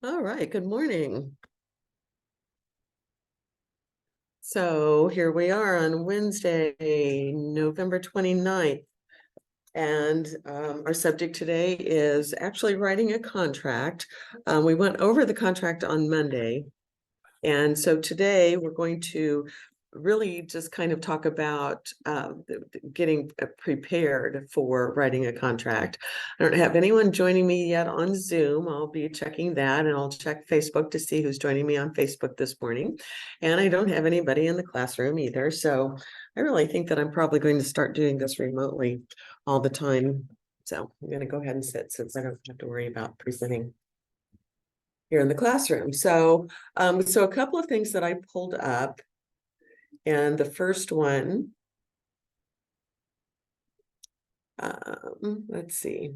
All right, good morning. So here we are on Wednesday, November 29th. And our subject today is actually writing a contract. We went over the contract on Monday. And so today we're going to really just kind of talk about getting prepared for writing a contract. I don't have anyone joining me yet on Zoom. I'll be checking that, and I'll check Facebook to see who's joining me on Facebook this morning. And I don't have anybody in the classroom either. So I really think that I'm probably going to start doing this remotely all the time. So I'm going to go ahead and sit since I don't have to worry about presenting here in the classroom. So a couple of things that I pulled up, and the first one, let's see.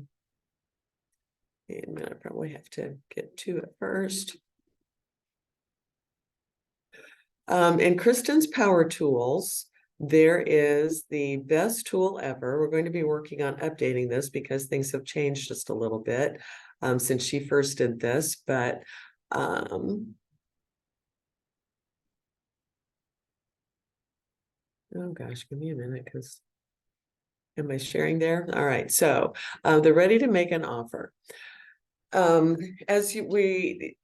I'm gonna probably have to get to it first. In Kristen's Power Tools, there is the best tool ever. We're going to be working on updating this because things have changed just a little bit since she first did this, but oh gosh, give me a minute, because am I sharing there? All right, so they're ready to make an offer. We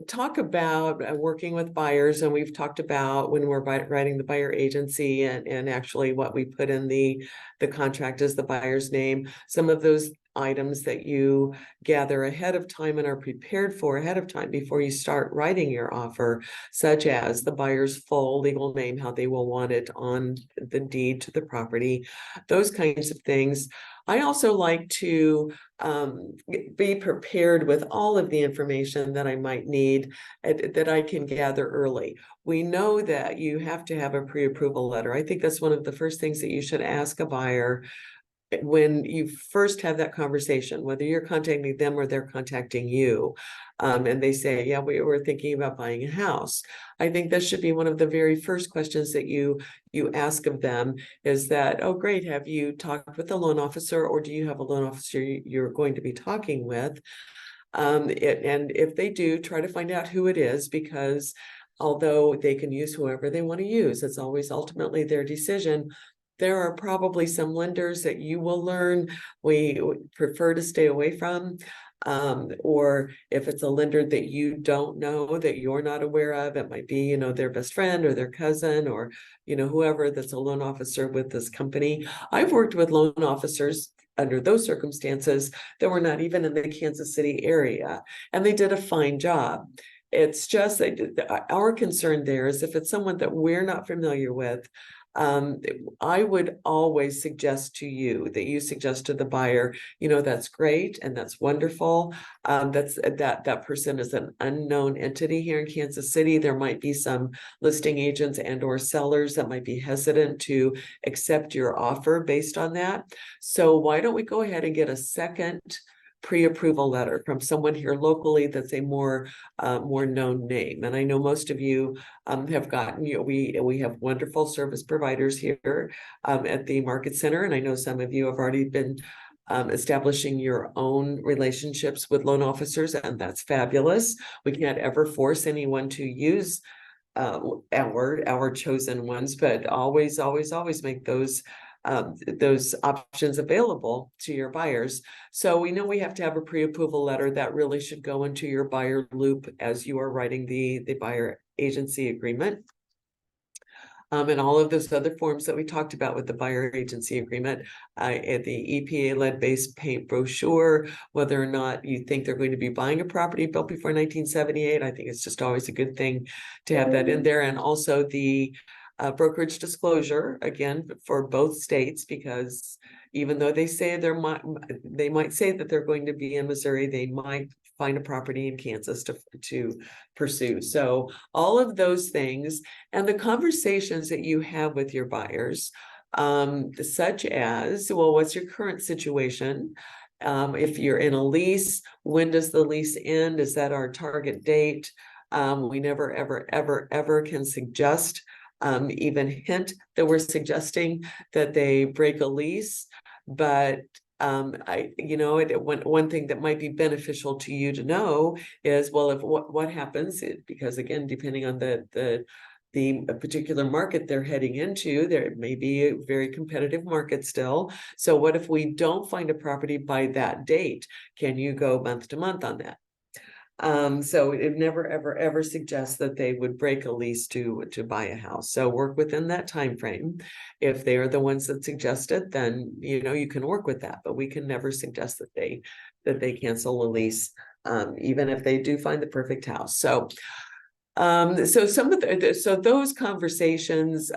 talk about working with buyers, and we've talked about when we're writing the buyer agency and actually what we put in the contract is the buyer's name, some of those items that you gather ahead of time and are prepared for ahead of time before you start writing your offer, such as the buyer's full legal name, how they will want it on the deed to the property, those kinds of things. I also like to be prepared with all of the information that I might need that I can gather early. We know that you have to have a pre-approval letter. I think that's one of the first things that you should ask a buyer when you first have that conversation, whether you're contacting them or they're contacting you, and they say, yeah, we were thinking about buying a house. I think that should be one of the very first questions that you ask of them, is that, oh, great, have you talked with the loan officer, or do you have a loan officer you're going to be talking with? And if they do, try to find out who it is, because although they can use whoever they want to use, it's always ultimately their decision. There are probably some lenders that you will learn we prefer to stay away from. Or if it's a lender that you don't know, that you're not aware of, it might be, their best friend or their cousin, or, whoever that's a loan officer with this company. I've worked with loan officers under those circumstances that were not even in the Kansas City area, and they did a fine job. It's just that our concern there is if it's someone that we're not familiar with, I would always suggest to you that you suggest to the buyer, that's great and that's wonderful. That person is an unknown entity here in Kansas City. There might be some listing agents and or sellers that might be hesitant to accept your offer based on that. So why don't we go ahead and get a second pre-approval letter from someone here locally that's a more known name. And I know most of you have gotten, we have wonderful service providers here at the Market Center, and I know some of you have already been establishing your own relationships with loan officers, and that's fabulous. We can't ever force anyone to use our chosen ones, but always make those options available to your buyers. So we know we have to have a pre-approval letter that really should go into your buyer loop as you are writing the buyer agency agreement. And all of those other forms that we talked about with the buyer agency agreement, the EPA lead-based paint brochure, whether or not you think they're going to be buying a property built before 1978. I think it's just always a good thing to have that in there. And also the brokerage disclosure, again, for both states, because even though they say they might say that they're going to be in Missouri, they might find a property in Kansas to pursue. So all of those things and the conversations that you have with your buyers, such as, well, what's your current situation? If you're in a lease, when does the lease end? Is that our target date? We never, ever can suggest, even hint that we're suggesting that they break a lease. But one thing that might be beneficial to you to know is, well, if what happens, because again, depending on the particular market they're heading into, there may be a very competitive market still. So what if we don't find a property by that date? Can you go month to month on that? So it never, ever suggests that they would break a lease to buy a house. So work within that time frame. If they are the ones that suggest it, then you can work with that, but we can never suggest that they cancel a lease, even if they do find the perfect house. So so those conversations,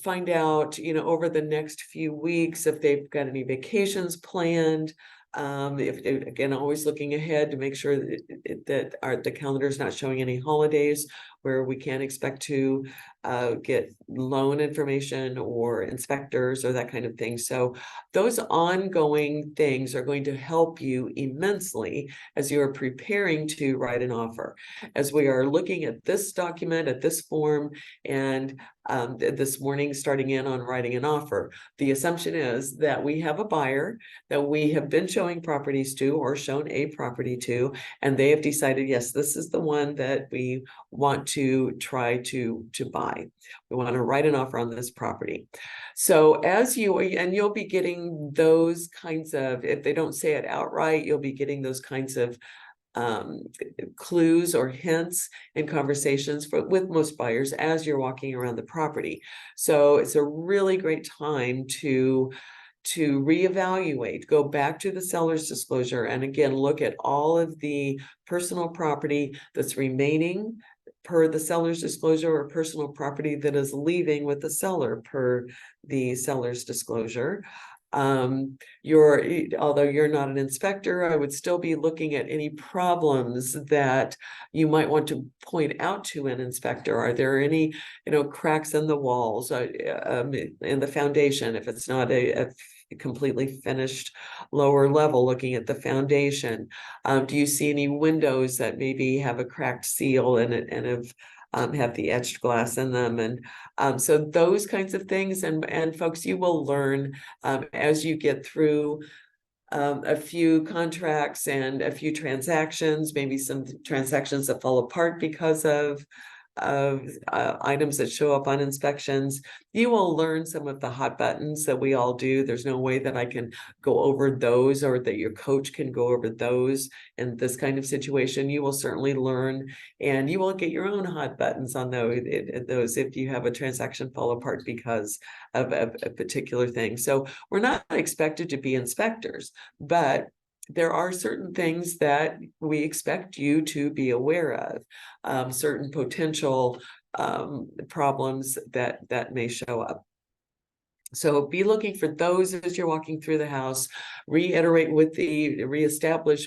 find out, over the next few weeks if they've got any vacations planned. If again, always looking ahead to make sure that the calendar is not showing any holidays where we can't expect to get loan information or inspectors or that kind of thing. So those ongoing things are going to help you immensely as you are preparing to write an offer. As we are looking at this document, at this form, and this morning starting in on writing an offer, the assumption is that we have a buyer that we have been showing properties to or shown a property to, and they have decided, yes, this is the one that we want to try to buy. We want to write an offer on this property. So you'll be getting those kinds of, if they don't say it outright, you'll be getting those kinds of clues or hints in conversations with most buyers as you're walking around the property. So it's a really great time to reevaluate, go back to the seller's disclosure, and again, look at all of the personal property that's remaining per the seller's disclosure or personal property that is leaving with the seller per the seller's disclosure. Although you're not an inspector, I would still be looking at any problems that you might want to point out to an inspector. Are there any, cracks in the walls, in the foundation? If it's not a completely finished lower level, looking at the foundation. Do you see any windows that maybe have a cracked seal in it and have the etched glass in them? And so those kinds of things, and folks, you will learn as you get through a few contracts and a few transactions, maybe some transactions that fall apart because of items that show up on inspections. You will learn some of the hot buttons that we all do. There's no way that I can go over those or that your coach can go over those in this kind of situation. You will certainly learn, and you will get your own hot buttons on those if you have a transaction fall apart because of a particular thing. So we're not expected to be inspectors, but there are certain things that we expect you to be aware of, certain potential problems that may show up. So be looking for those as you're walking through the house. Reestablish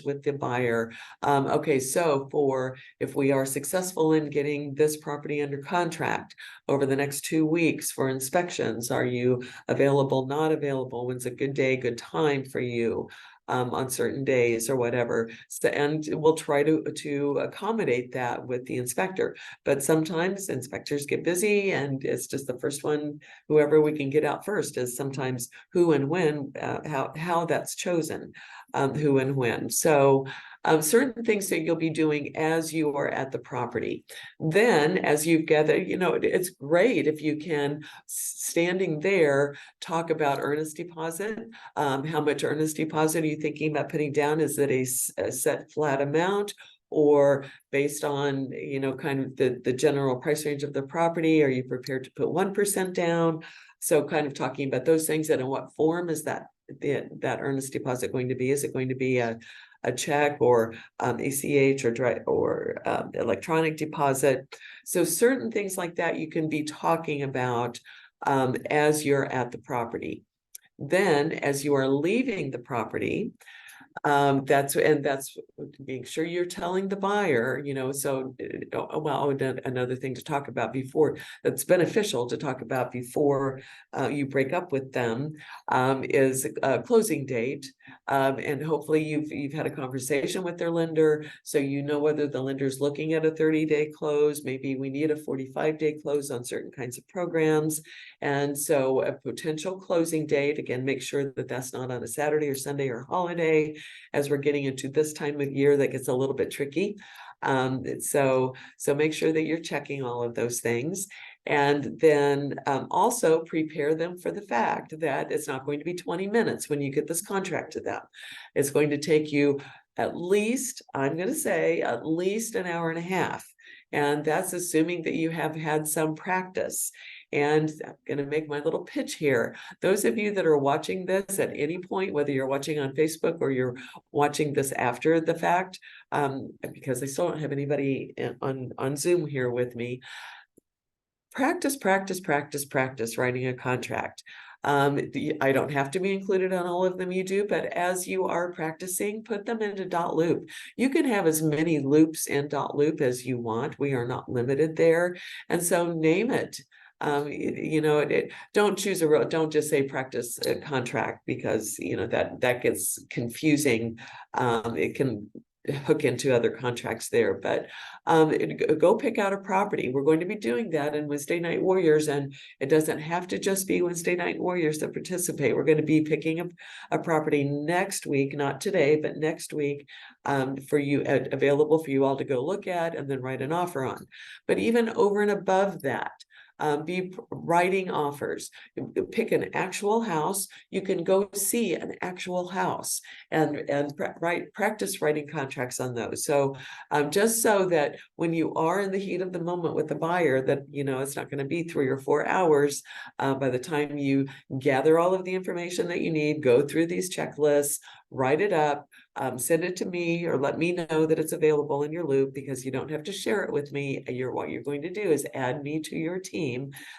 with the buyer. Okay, so if we are successful in getting this property under contract over the next 2 weeks for inspections, are you available, not available? When's a good day, good time for you? On certain days or whatever. So, and we'll try to accommodate that with the inspector. But sometimes inspectors get busy, and it's just the first one, whoever we can get out first is sometimes who and when, how that's chosen, who and when. So certain things that you'll be doing as you are at the property. Then as you gather, it's great if you can, standing there, talk about earnest deposit. How much earnest deposit are you thinking about putting down? Is it a set flat amount, or based on, kind of the general price range of the property? Are you prepared to put 1% down? So kind of talking about those things, and in what form is that earnest deposit going to be? Is it going to be a check or ACH or electronic deposit? So certain things like that you can be talking about as you're at the property. Then as you are leaving the property, That's make sure you're telling the buyer, so well, another thing to talk about before, that's beneficial to talk about before you break up with them, is a closing date. And hopefully you've had a conversation with their lender, so you know whether the lender's looking at a 30-day close. Maybe we need a 45-day close on certain kinds of programs. And so a potential closing date, again, make sure that that's not on a Saturday or Sunday or holiday, as we're getting into this time of year that gets a little bit tricky. So make sure that you're checking all of those things. And then also prepare them for the fact that it's not going to be 20 minutes when you get this contract to them. It's going to take you at least, I'm going to say, at least an hour and a half. And that's assuming that you have had some practice. And I'm going to make my little pitch here. Those of you that are watching this at any point, whether you're watching on Facebook or you're watching this after the fact, because I still don't have anybody on Zoom here with me, practice writing a contract. I don't have to be included on all of them you do, but as you are practicing, put them into dot loop. You can have as many loops in dot loop as you want. We are not limited there. And so name it. Don't choose don't just say practice a contract, because that gets confusing. It can hook into other contracts there, but go pick out a property. We're going to be doing that in Wednesday Night Warriors, and it doesn't have to just be Wednesday Night Warriors that participate. We're going to be picking up a property next week, not today, but next week, for you, available for you all to go look at and then write an offer on. But even over and above that, be writing offers. Pick an actual house. You can go see an actual house and practice writing contracts on those. So just so that when you are in the heat of the moment with the buyer, that it's not going to be 3 or 4 hours by the time you gather all of the information that you need, go through these checklists, write it up, send it to me, or let me know that it's available in your loop, because you don't have to share it with me. What you're going to do is add me to your team.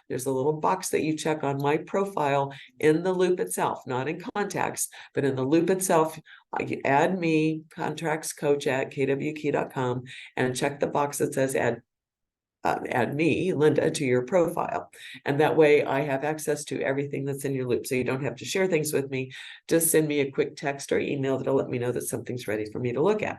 There's a little box that you check on my profile in the loop itself, not in contacts, but in the loop itself. Add me, contractscoach@kwkey.com, and check the box that says add me, Linda, to your profile. And that way I have access to everything that's in your loop. So you don't have to share things with me. Just send me a quick text or email that'll let me know that something's ready for me to look at.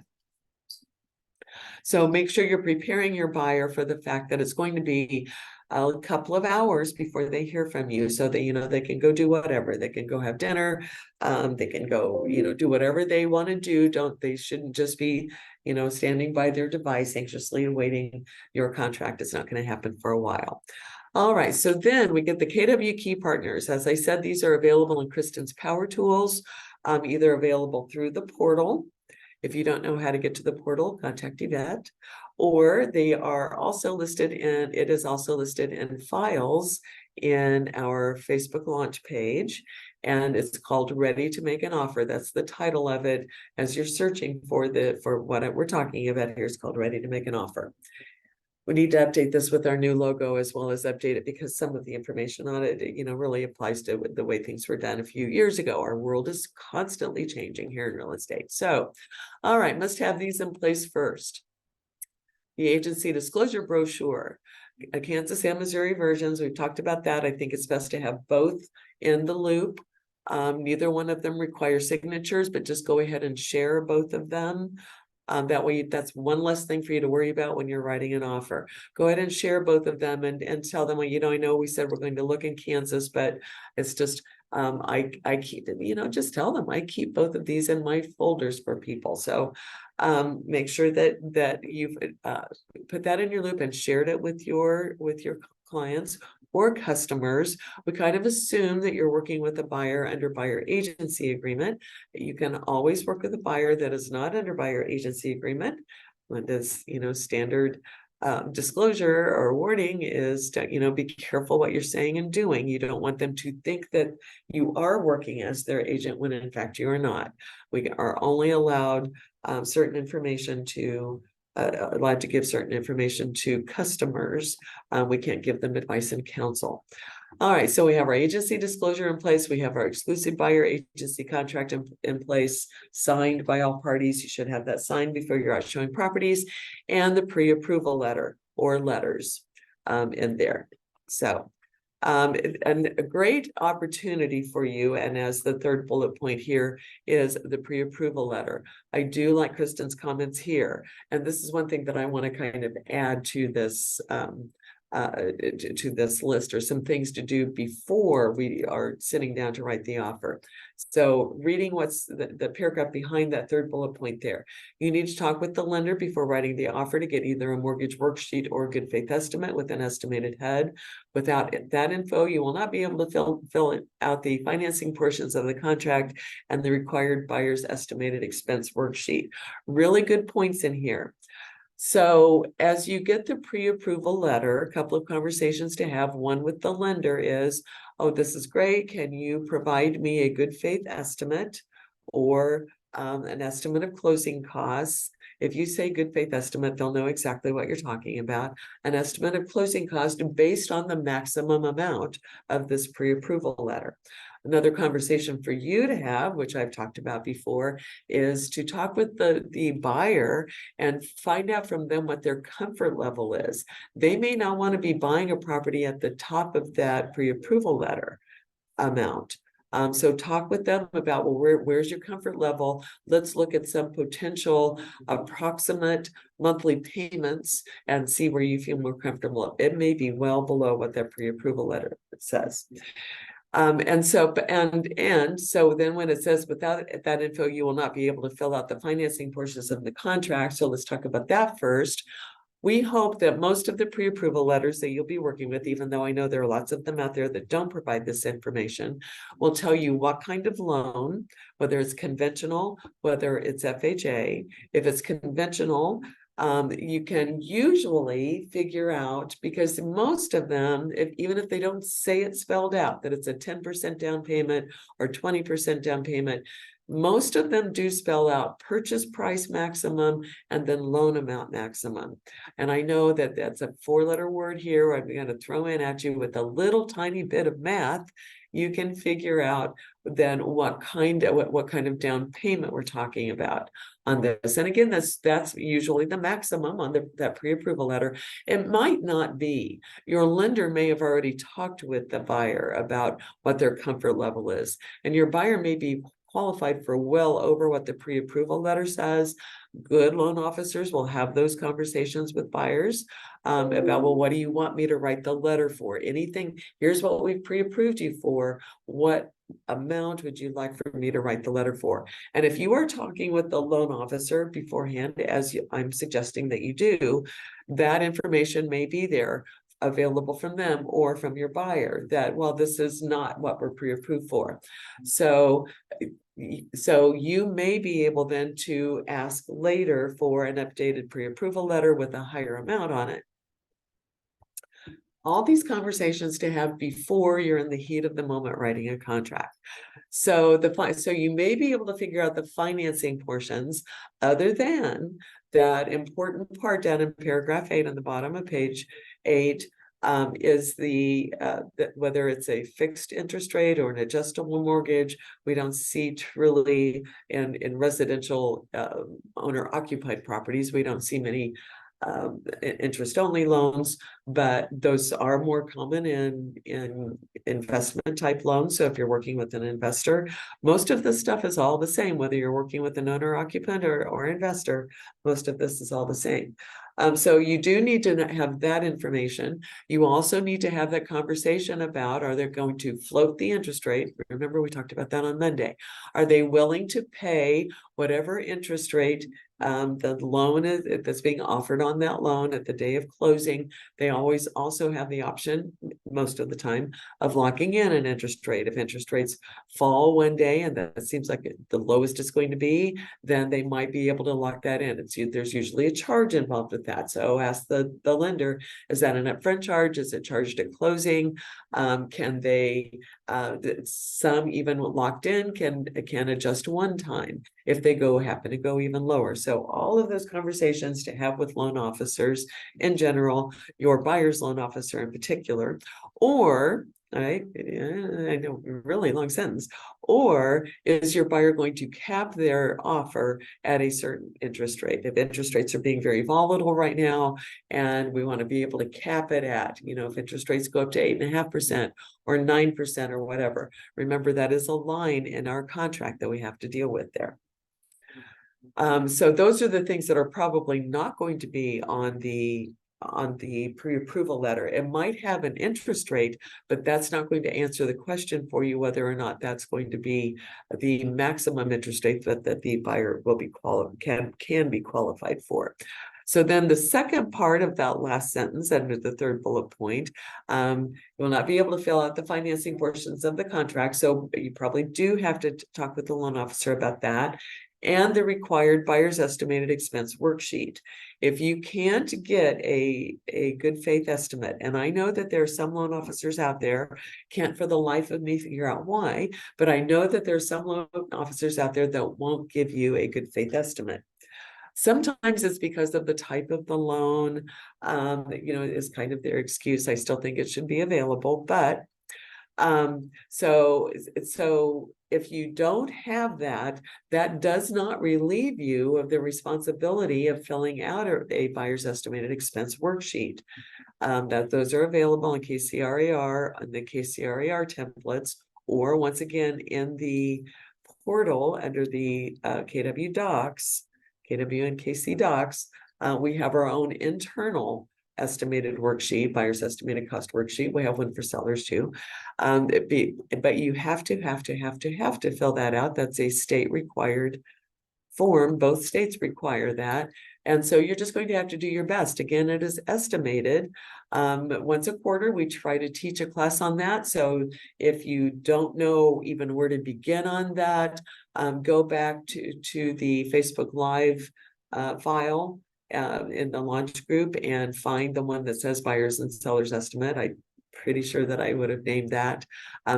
So make sure you're preparing your buyer for the fact that it's going to be a couple of hours before they hear from you, so that they can go do whatever. They can go have dinner, they can go do whatever they want to do. They shouldn't just be standing by their device anxiously awaiting your contract. It's not going to happen for a while. All right, so then we get the KW Key partners. As I said, these are available in Kristen's Power Tools, either available through the portal. If you don't know how to get to the portal, contact Yvette. Or they are also listed in, it is also listed in files in our Facebook launch page, and it's called Ready to Make an Offer. That's the title of it as you're searching for what we're talking about here. It's called Ready to Make an Offer. We need to update this with our new logo, as well as update it because some of the information on it, really applies to the way things were done a few years ago. Our world is constantly changing here in real estate. So, all right, must have these in place first. The agency disclosure brochure, Kansas and Missouri versions. We've talked about that. I think it's best to have both in the loop. Neither one of them require signatures, but just go ahead and share both of them. That way, that's one less thing for you to worry about when you're writing an offer. Go ahead and share both of them and tell them, well, I know we said we're going to look in Kansas, but it's just, I keep, just tell them I keep both of these in my folders for people. So make sure that you've put that in your loop and shared it with your clients or customers. We kind of assume that you're working with a buyer under buyer agency agreement. You can always work with a buyer that is not under buyer agency agreement. Linda's, standard disclosure or warning is to, be careful what you're saying and doing. You don't want them to think that you are working as their agent when in fact you are not. We are only allowed certain information to allowed to give certain information to customers. We can't give them advice and counsel. All right, so we have our agency disclosure in place. We have our exclusive buyer agency contract in place, signed by all parties. You should have that signed before you're out showing properties, and the pre-approval letter or letters in there. So and a great opportunity for you, and as the third bullet point here is the pre-approval letter. I do like Kristen's comments here, and this is one thing that I want to kind of add to this to this list, or some things to do before we are sitting down to write the offer. So reading what's the paragraph behind that third bullet point there, you need to talk with the lender before writing the offer to get either a mortgage worksheet or a good faith estimate with an estimated head. Without that info, you will not be able to fill out the financing portions of the contract and the required buyer's estimated expense worksheet. Really good points in here. So as you get the pre-approval letter, a couple of conversations to have. One with the lender is, oh, this is great. Can you provide me a good faith estimate or an estimate of closing costs? If you say good faith estimate, they'll know exactly what you're talking about. An estimate of closing cost based on the maximum amount of this pre-approval letter. Another conversation for you to have, which I've talked about before, is to talk with the buyer and find out from them what their comfort level is. They may not want to be buying a property at the top of that pre-approval letter amount. So talk with them about, well, where's your comfort level? Let's look at some potential approximate monthly payments and see where you feel more comfortable. It may be well below what that pre-approval letter says. And so then when it says without that info, you will not be able to fill out the financing portions of the contract. So let's talk about that first. We hope that most of the pre-approval letters that you'll be working with, even though I know there are lots of them out there that don't provide this information, will tell you what kind of loan, whether it's conventional, whether it's FHA. If it's conventional, you can usually figure out, because most of them, even if they don't say it spelled out, that it's a 10% down payment or 20% down payment, most of them do spell out purchase price maximum and then loan amount maximum. And I know that that's a 4-letter word here. I'm going to throw in at you with a little tiny bit of math. You can figure out then what kind of down payment we're talking about on this. And again, that's usually the maximum on that pre-approval letter. It might not be. Your lender may have already talked with the buyer about what their comfort level is, and your buyer may be qualified for well over what the pre-approval letter says. Good loan officers will have those conversations with buyers about, well, what do you want me to write the letter for? Anything, here's what we've pre-approved you for. What amount would you like for me to write the letter for? And if you are talking with the loan officer beforehand, as I'm suggesting that you do, that information may be there available from them or from your buyer that, well, this is not what we're pre-approved for. So you may be able then to ask later for an updated pre-approval letter with a higher amount on it. All these conversations to have before you're in the heat of the moment writing a contract. So you may be able to figure out the financing portions, other than that important part down in paragraph 8 on the bottom of page 8, is whether it's a fixed interest rate or an adjustable mortgage. We don't see truly in residential owner occupied properties, we don't see many interest only loans, but those are more common in investment type loans. So if you're working with an investor, most of this stuff is all the same, whether you're working with an owner occupant or investor, most of this is all the same. So you do need to have that information. You also need to have that conversation about, are they going to float the interest rate? Remember, we talked about that on Monday. Are they willing to pay whatever interest rate the loan that's being offered on that loan at the day of closing? They always also have the option, most of the time, of locking in an interest rate. If interest rates fall one day and that seems like the lowest it's going to be, then they might be able to lock that in. There's usually a charge involved with that. So ask the lender, is that an upfront charge? Is it charged at closing? Can they, some even locked in can adjust one time if they happen to go even lower. So all of those conversations to have with loan officers in general, your buyer's loan officer in particular, or I know, really long sentence. Or is your buyer going to cap their offer at a certain interest rate? If interest rates are being very volatile right now, and we want to be able to cap it at, if interest rates go up to 8.5% or 9% or whatever, remember that is a line in our contract that we have to deal with there. So those are the things that are probably not going to be on the pre-approval letter. It might have an interest rate, but that's not going to answer the question for you whether or not that's going to be the maximum interest rate that the buyer will be can be qualified for. So then the second part of that last sentence under the third bullet point, you will not be able to fill out the financing portions of the contract. So you probably do have to talk with the loan officer about that, and the required buyer's estimated expense worksheet. If you can't get a good faith estimate, and I know that there are some loan officers out there, can't for the life of me figure out why, but I know that there's some loan officers out there that won't give you a good faith estimate. Sometimes it's because of the type of the loan, is kind of their excuse. I still think it should be available, but so if you don't have that, that does not relieve you of the responsibility of filling out a buyer's estimated expense worksheet. That those are available in KCRAR, on the KCRAR templates, or once again in the portal under the KW Docs, KW and KC Docs. We have our own internal estimated worksheet, buyer's estimated cost worksheet. We have one for sellers too. But you have to fill that out. That's a state required form. Both states require that. And so you're just going to have to do your best. Again, it is estimated. Once a quarter, we try to teach a class on that. So if you don't know even where to begin on that, go back to the Facebook Live file in the launch group and find the one that says buyers and sellers estimate. I'm pretty sure that I would have named that.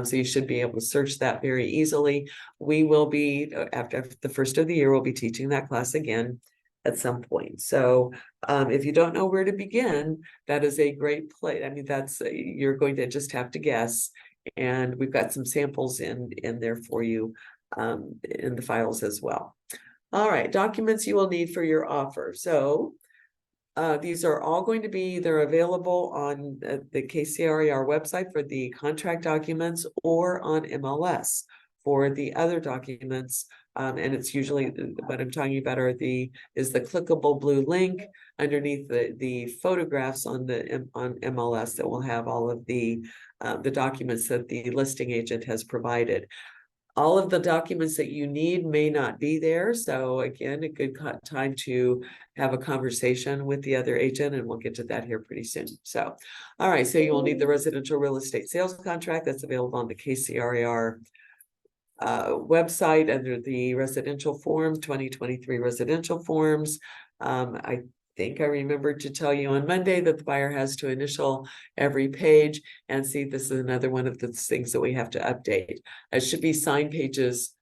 So you should be able to search that very easily. We will be, after the first of the year, we'll be teaching that class again at some point. So if you don't know where to begin, that is a great place. I mean, you're going to just have to guess. And we've got some samples in there for you in the files as well. All right, documents you will need for your offer. So these are all going to be, they're available on the KCRAR website for the contract documents, or on MLS for the other documents. And it's usually what I'm talking about is the clickable blue link underneath the photographs on MLS that will have all of the documents that the listing agent has provided. All of the documents that you need may not be there. So again, a good time to have a conversation with the other agent, and we'll get to that here pretty soon. So, all right, so you will need the residential real estate sales contract that's available on the KCRAR website under the residential forms, 2023 residential forms. I think I remembered to tell you on Monday that the buyer has to initial every page, and see, this is another one of the things that we have to update. It should be signed pages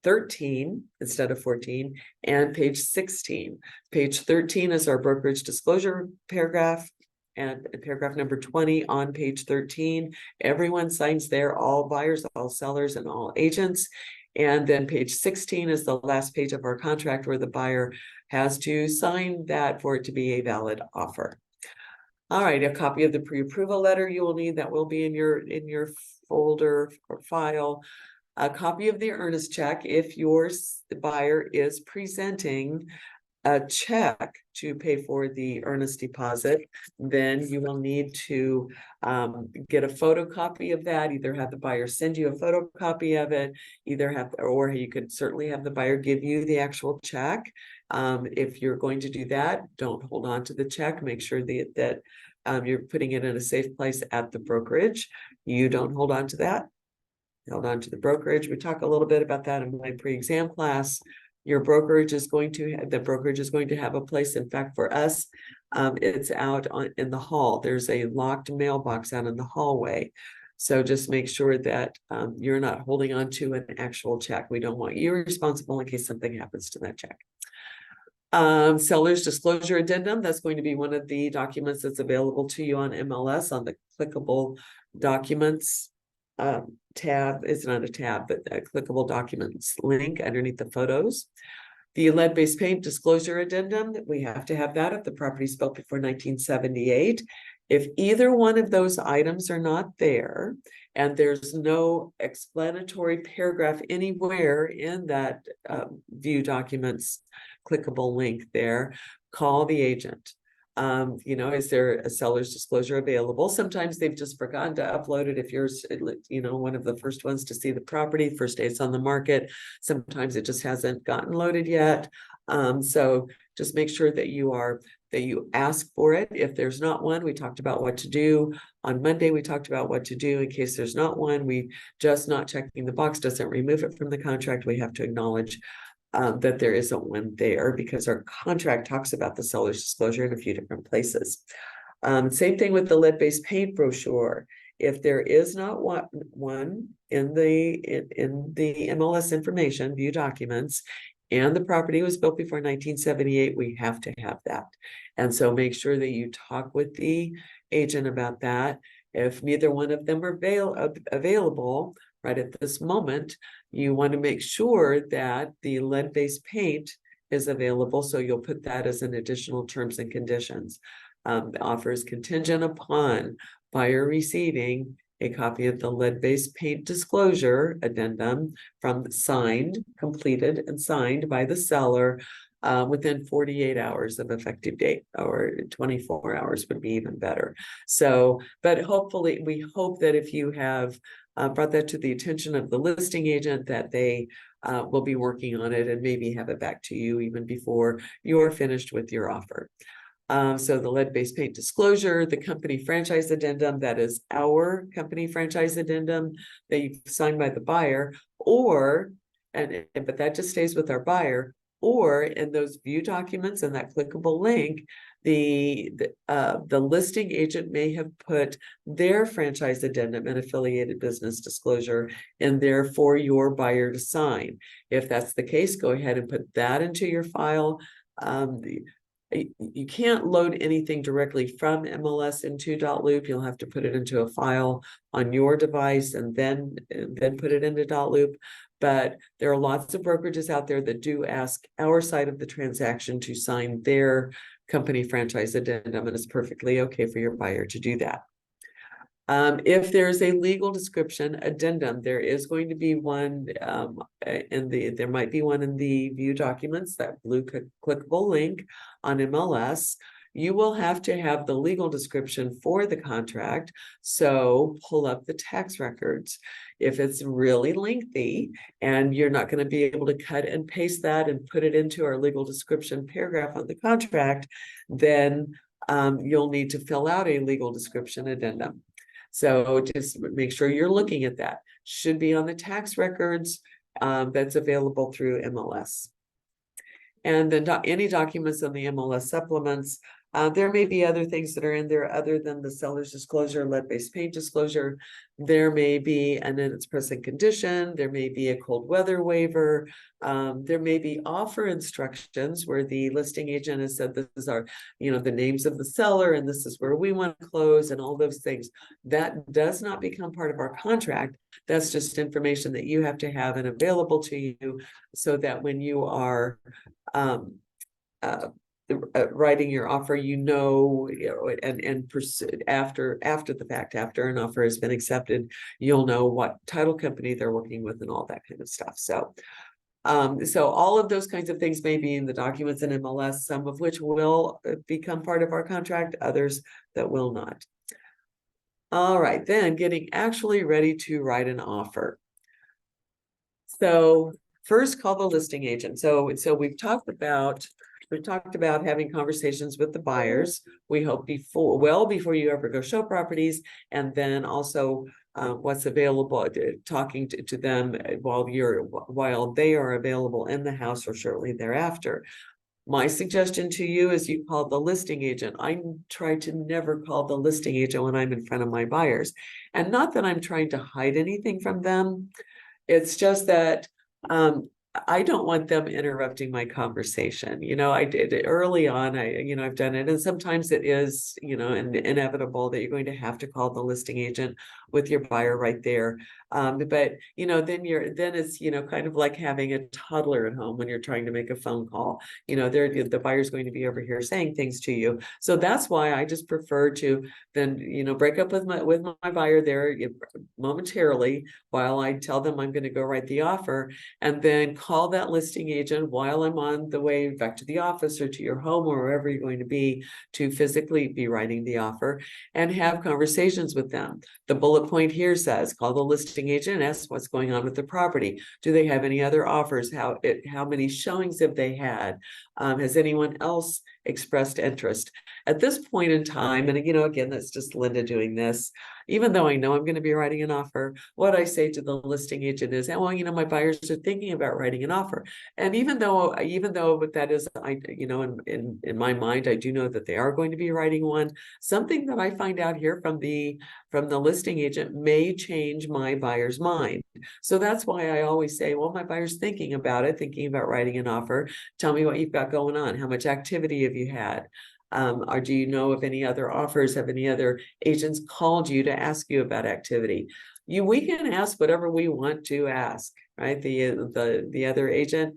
13 instead of 14, and page 16. Page 13 is our brokerage disclosure paragraph, and paragraph number 20 on page 13. Everyone signs there, all buyers, all sellers, and all agents. And then page 16 is the last page of our contract, where the buyer has to sign that for it to be a valid offer. All right, a copy of the pre-approval letter you will need, that will be in your folder or file. A copy of the earnest check if your buyer is presenting a check to pay for the earnest deposit, then you will need to get a photocopy of that. Either have the buyer send you a photocopy of it, or you could certainly have the buyer give you the actual check. If you're going to do that, don't hold on to the check. Make sure that you're putting it in a safe place at the brokerage. You don't hold on to that. Hold on to the brokerage. We talk a little bit about that in my pre-exam class. The brokerage is going to have a place. In fact, for us, it's out in the hall. There's a locked mailbox out in the hallway. So just make sure that you're not holding on to an actual check. We don't want you responsible in case something happens to that check. Seller's disclosure addendum, that's going to be one of the documents that's available to you on MLS on the clickable documents tab. It's not a tab, but a clickable documents link underneath the photos. The lead-based paint disclosure addendum, we have to have that if the property is built before 1978. If either one of those items are not there, and there's no explanatory paragraph anywhere in that view documents clickable link there, call the agent. You know, is there a seller's disclosure available? Sometimes they've just forgotten to upload it. If you're, you know, one of the first ones to see the property, first day it's on the market, sometimes it just hasn't gotten loaded yet. So just make sure that you ask for it. If there's not one, we talked about what to do. On Monday, we talked about what to do in case there's not one. We just not checking the box doesn't remove it from the contract. We have to acknowledge that there isn't one there because our contract talks about the seller's disclosure in a few different places. Same thing with the lead-based paint brochure. If there is not one in the MLS information, view documents, and the property was built before 1978, we have to have that. And so make sure that you talk with the agent about that. If neither one of them are available right at this moment, you want to make sure that the lead-based paint is available. So you'll put that as an additional terms and conditions. The offer is contingent upon buyer receiving a copy of the lead-based paint disclosure addendum completed and signed by the seller within 48 hours of effective date, or 24 hours would be even better. So, but hopefully, we hope that if you have brought that to the attention of the listing agent, that they will be working on it and maybe have it back to you even before you're finished with your offer. So the lead-based paint disclosure, the company franchise addendum, that is our company franchise addendum that you signed by the buyer, but that just stays with our buyer, or in those view documents and that clickable link, the listing agent may have put their franchise addendum and affiliated business disclosure in there for your buyer to sign. If that's the case, go ahead and put that into your file. You can't load anything directly from MLS into .loop. You'll have to put it into a file on your device and then put it into .loop. But there are lots of brokerages out there that do ask our side of the transaction to sign their company franchise addendum, and it's perfectly okay for your buyer to do that. If there's a legal description addendum, there is going to be one there might be one in the view documents, that blue clickable link on MLS. You will have to have the legal description for the contract. So pull up the tax records. If it's really lengthy and you're not going to be able to cut and paste that and put it into our legal description paragraph on the contract, then you'll need to fill out a legal description addendum. So just make sure you're looking at that. Should be on the tax records that's available through MLS. And then any documents on the MLS supplements. There may be other things that are in there other than the seller's disclosure, lead-based paint disclosure. There may be and then its present condition. There may be a cold weather waiver. There may be offer instructions where the listing agent has said, this is our, the names of the seller, and this is where we want to close, and all those things. That does not become part of our contract. That's just information that you have to have and available to you, so that when you are writing your offer, and pursue after the fact, after an offer has been accepted, you'll know what title company they're working with and all that kind of stuff. So all of those kinds of things may be in the documents in MLS, some of which will become part of our contract, others that will not. All right, then getting actually ready to write an offer. So first, call the listing agent. So we've talked about having conversations with the buyers. We hope before you ever go show properties, and then also what's available, talking to them while they are available in the house or shortly thereafter. My suggestion to you is you call the listing agent. I try to never call the listing agent when I'm in front of my buyers. And not that I'm trying to hide anything from them. It's just that I don't want them interrupting my conversation. I did it early on. I've done it. And sometimes it is, inevitable that you're going to have to call the listing agent with your buyer right there. But then it's, kind of like having a toddler at home when you're trying to make a phone call. The buyer's going to be over here saying things to you. So that's why I just prefer to then, break up with my buyer there momentarily while I tell them I'm going to go write the offer, and then call that listing agent while I'm on the way back to the office or to your home or wherever you're going to be to physically be writing the offer, and have conversations with them. The bullet point here says, call the listing agent and ask what's going on with the property. Do they have any other offers? How many showings have they had? Has anyone else expressed interest? At this point in time, and again, that's just Linda doing this, even though I know I'm going to be writing an offer, what I say to the listing agent is, well, my buyers are thinking about writing an offer. And even though that is, in my mind, I do know that they are going to be writing one. Something that I find out here from the listing agent may change my buyer's mind. So that's why I always say, well, my buyer's thinking about writing an offer. Tell me what you've got going on. How much activity have you had? Or do you know of any other offers? Have any other agents called you to ask you about activity? We can ask whatever we want to ask, right? The other agent,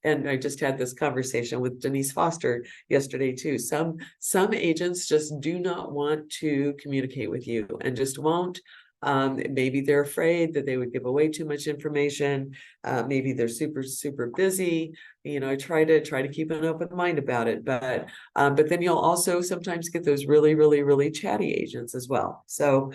and I just had this conversation with Denise Foster yesterday too. Some agents just do not want to communicate with you and just won't. Maybe they're afraid that they would give away too much information. Maybe they're super, super busy. I try to keep an open mind about it, but then you'll also sometimes get those really, really, really chatty agents as well. So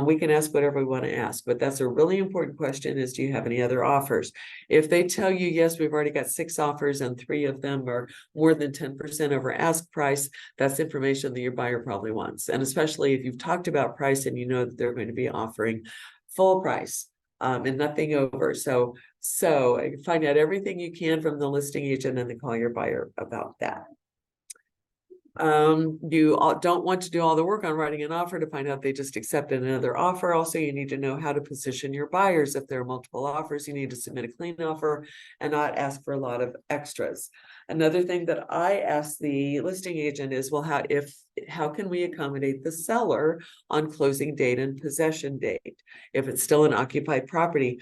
we can ask whatever we want to ask, but that's a really important question is, do you have any other offers? If they tell you, yes, we've already got 6 offers and 3 of them are more than 10% over ask price, that's information that your buyer probably wants. And especially if you've talked about price and you know that they're going to be offering full price and nothing over. So find out everything you can from the listing agent and then call your buyer about that. You don't want to do all the work on writing an offer to find out they just accepted another offer. Also, you need to know how to position your buyers. If there are multiple offers, you need to submit a clean offer and not ask for a lot of extras. Another thing that I ask the listing agent is, well, how can we accommodate the seller on closing date and possession date? If it's still an occupied property,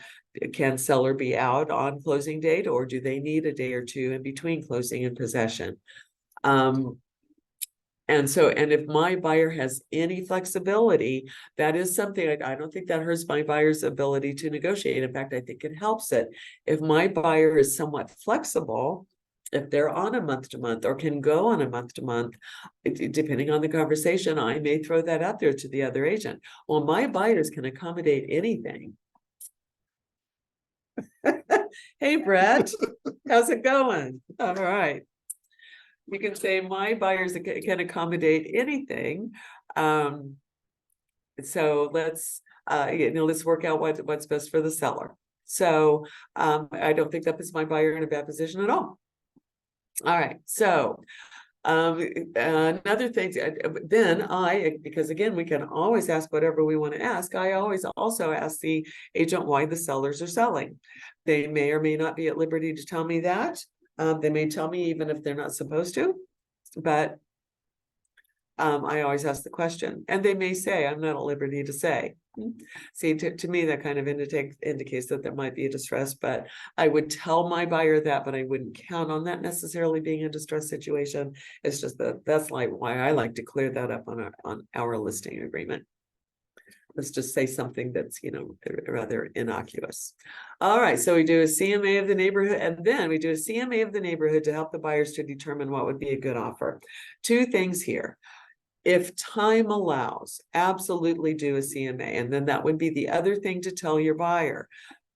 can seller be out on closing date, or do they need a day or two in between closing and possession? And if my buyer has any flexibility, that is something I don't think that hurts my buyer's ability to negotiate. In fact, I think it helps it. If my buyer is somewhat flexible, if they're on a month to month or can go on a month to month, depending on the conversation, I may throw that out there to the other agent. Well, my buyers can accommodate anything. Hey, Brett, how's it going? All right. You can say my buyers can accommodate anything. So let's work out what's best for the seller. So I don't think that puts my buyer in a bad position at all. All right. So another thing, then because again, we can always ask whatever we want to ask. I always also ask the agent why the sellers are selling. They may or may not be at liberty to tell me that. They may tell me even if they're not supposed to, but I always ask the question, and they may say, I'm not at liberty to say. See, to me, that kind of indicates that there might be a distress, but I would tell my buyer that, but I wouldn't count on that necessarily being a distress situation. It's just that's like why I like to clear that up on our listing agreement. Let's just say something that's, rather innocuous. All right, so we do a CMA of the neighborhood, and then we do a CMA of the neighborhood to help the buyers to determine what would be a good offer. 2 things here. If time allows, absolutely do a CMA. And then that would be the other thing to tell your buyer.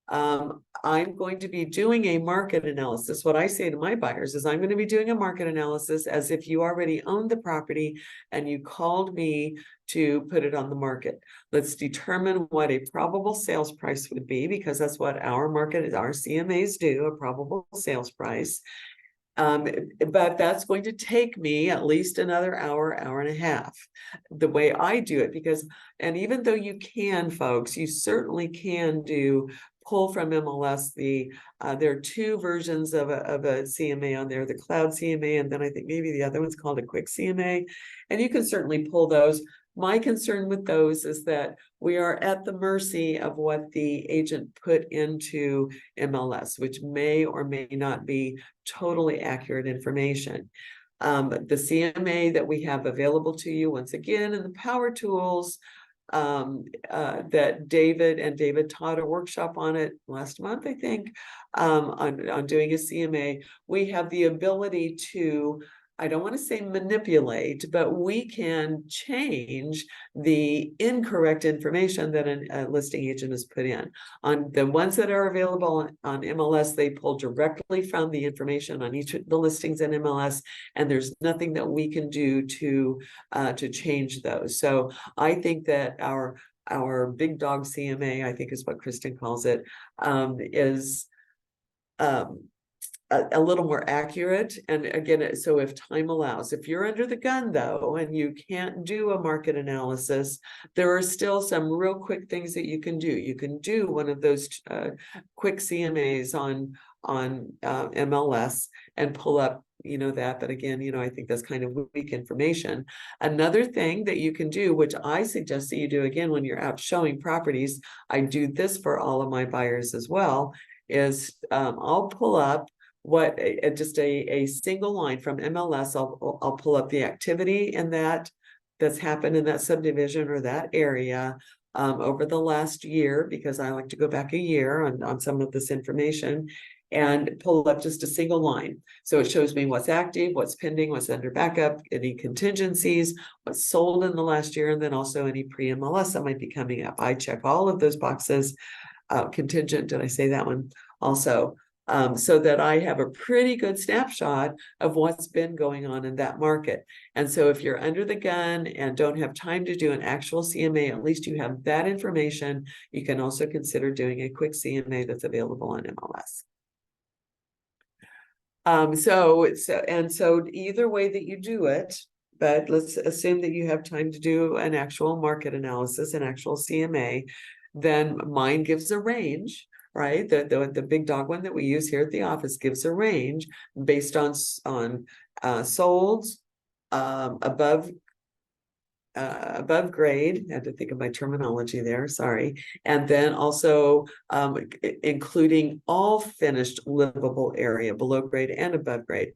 I'm going to be doing a market analysis. What I say to my buyers is I'm going to be doing a market analysis as if you already owned the property and you called me to put it on the market. Let's determine what a probable sales price would be, because that's what our CMAs do, a probable sales price. But that's going to take me at least another hour, hour and a half, the way I do it, because, and even though you can, folks, you certainly can pull from MLS. There are two versions of a CMA on there, the cloud CMA, and then I think maybe the other one's called a quick CMA, and you can certainly pull those. My concern with those is that we are at the mercy of what the agent put into MLS, which may or may not be totally accurate information. The CMA that we have available to you, once again, in the Power Tools, that David taught a workshop on it last month, I think, on doing a CMA. We have the ability to, I don't want to say manipulate, but we can change the incorrect information that a listing agent has put in. On the ones that are available on MLS, they pull directly from the information on each of the listings in MLS, and there's nothing that we can do to change those. So I think that our big dog CMA, I think is what Kristen calls it, is a little more accurate. And again, so if time allows, if you're under the gun though, and you can't do a market analysis, there are still some real quick things that you can do. You can do one of those quick CMAs on MLS and pull up, that. But again, I think that's kind of weak information. Another thing that you can do, which I suggest that you do again when you're out showing properties, I do this for all of my buyers as well, is I'll pull up just a single line from MLS. I'll pull up the activity in that's happened in that subdivision or that area over the last year, because I like to go back a year on some of this information, and pull up just a single line. So it shows me what's active, what's pending, what's under backup, any contingencies, what's sold in the last year, and then also any pre-MLS that might be coming up. I check all of those boxes. Contingent, did I say that one also? So that I have a pretty good snapshot of what's been going on in that market. And so if you're under the gun and don't have time to do an actual CMA, at least you have that information. You can also consider doing a quick CMA that's available on MLS. So either way that you do it, but let's assume that you have time to do an actual market analysis, an actual CMA, then mine gives a range. Right, the big dog one that we use here at the office gives a range based on solds, above grade. I had to think of my terminology there, sorry. And then also including all finished livable area, below grade and above grade.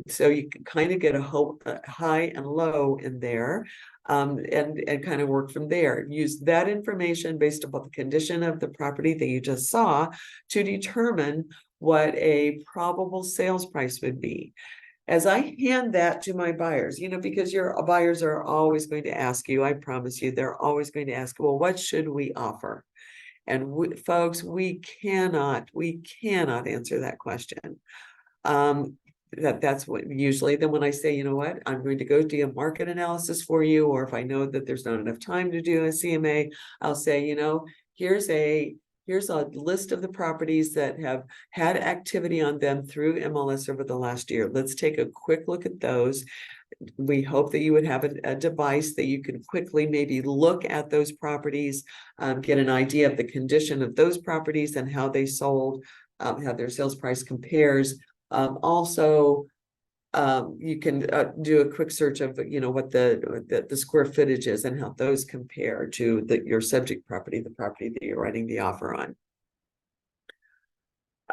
So you can kind of get a high and low in there. And kind of work from there. Use that information based upon the condition of the property that you just saw to determine what a probable sales price would be. As I hand that to my buyers, because your buyers are always going to ask you, I promise you, they're always going to ask, well, what should we offer? And folks, we cannot answer that question. That's what usually, then when I say, you know what, I'm going to go do a market analysis for you, or if I know that there's not enough time to do a CMA, I'll say, here's a list of the properties that have had activity on them through MLS over the last year. Let's take a quick look at those. We hope that you would have a device that you can quickly maybe look at those properties, get an idea of the condition of those properties and how they sold, how their sales price compares. Also, you can do a quick search of what the square footage is and how those compare to your subject property, the property that you're writing the offer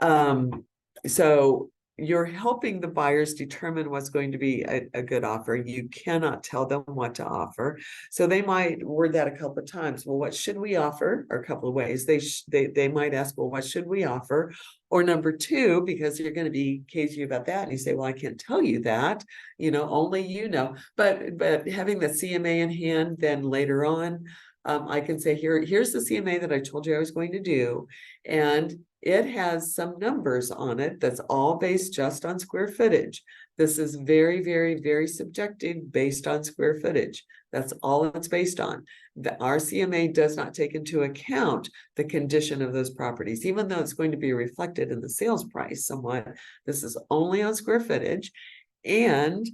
on. So you're helping the buyers determine what's going to be a good offer. You cannot tell them what to offer. So they might word that a couple of times. Well, what should we offer? Or a couple of ways. They might ask, well, what should we offer? Or number two, because you're going to be cagey about that, and you say, well, I can't tell you that, only you know. But having the CMA in hand, then later on, I can say, here's the CMA that I told you I was going to do. And it has some numbers on it that's all based just on square footage. This is very, very, very subjective based on square footage. That's all it's based on. The RCMA does not take into account the condition of those properties, even though it's going to be reflected in the sales price somewhat. This is only on square footage. And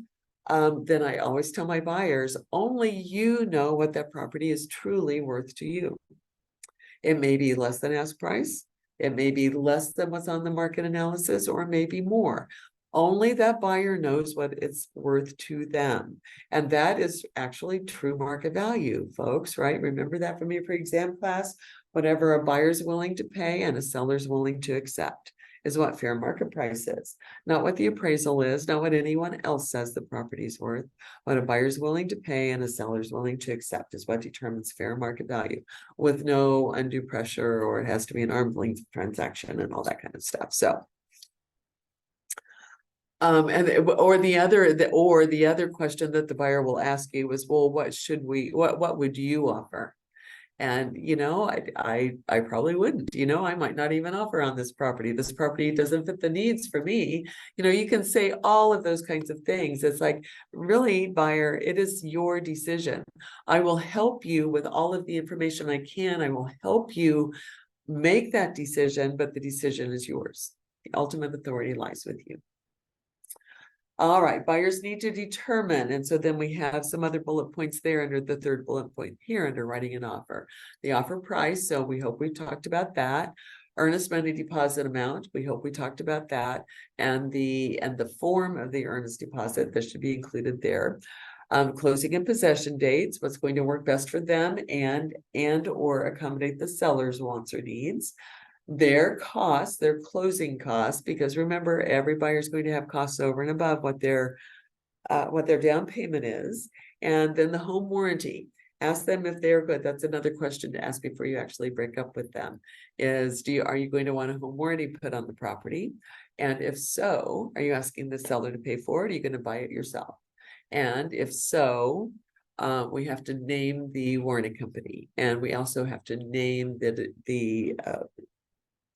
then I always tell my buyers, only you know what that property is truly worth to you. It may be less than ask price. It may be less than what's on the market analysis, or maybe more. Only that buyer knows what it's worth to them. And that is actually true market value, folks, right? Remember that from your pre-exam class. Whatever a buyer's willing to pay and a seller's willing to accept is what fair market price is. Not what the appraisal is, not what anyone else says the property is worth. What a buyer's willing to pay and a seller's willing to accept is what determines fair market value, with no undue pressure, or it has to be an arm's length transaction and all that kind of stuff. So or the other question that the buyer will ask you is, well, what would you offer? And, I probably wouldn't, I might not even offer on this property. This property doesn't fit the needs for me. You can say all of those kinds of things. It's like, really, buyer, it is your decision. I will help you with all of the information I can. I will help you make that decision, but the decision is yours. The ultimate authority lies with you. All right, buyers need to determine. And so then we have some other bullet points there under the third bullet point here under writing an offer. The offer price, so we hope we've talked about that. Earnest money deposit amount, we hope we talked about that. And the form of the earnest deposit that should be included there. Closing and possession dates, what's going to work best for them and or accommodate the seller's wants or needs. Their costs, their closing costs, because remember, every buyer is going to have costs over and above what their down payment is. And then the home warranty. Ask them if they're good. That's another question to ask before you actually break up with them, is are you going to want a home warranty put on the property? And if so, are you asking the seller to pay for it? Or are you going to buy it yourself? And if so, we have to name the warranty company, and we also have to name the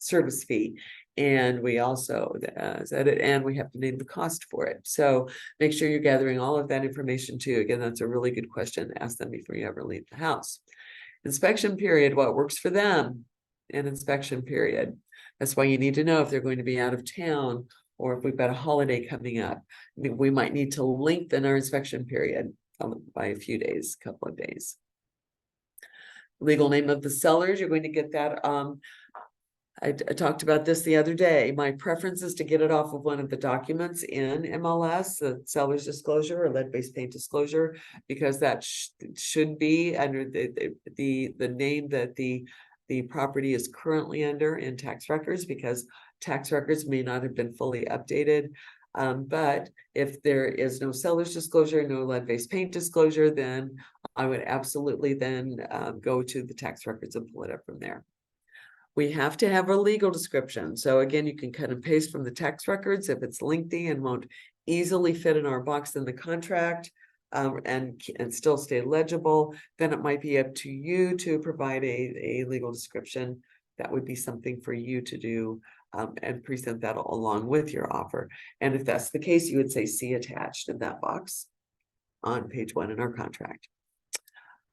service fee, and we also and we have to name the cost for it. So make sure you're gathering all of that information too. Again, that's a really good question to ask them before you ever leave the house. Inspection period, what works for them? An inspection period. That's why you need to know if they're going to be out of town, or if we've got a holiday coming up. We might need to lengthen our inspection period by a few days, a couple of days. Legal name of the sellers, you're going to get that. I talked about this the other day. My preference is to get it off of one of the documents in MLS, the seller's disclosure or lead-based paint disclosure, because that should be under the name that the property is currently under in tax records, because tax records may not have been fully updated. But if there is no seller's disclosure, no lead-based paint disclosure, then I would absolutely then go to the tax records and pull it up from there. We have to have a legal description. So again, you can cut and paste from the tax records if it's lengthy and won't easily fit in our box in the contract, and still stay legible. Then it might be up to you to provide a legal description. That would be something for you to do, and present that along with your offer. And if that's the case, you would say see attached in that box on page 1 in our contract.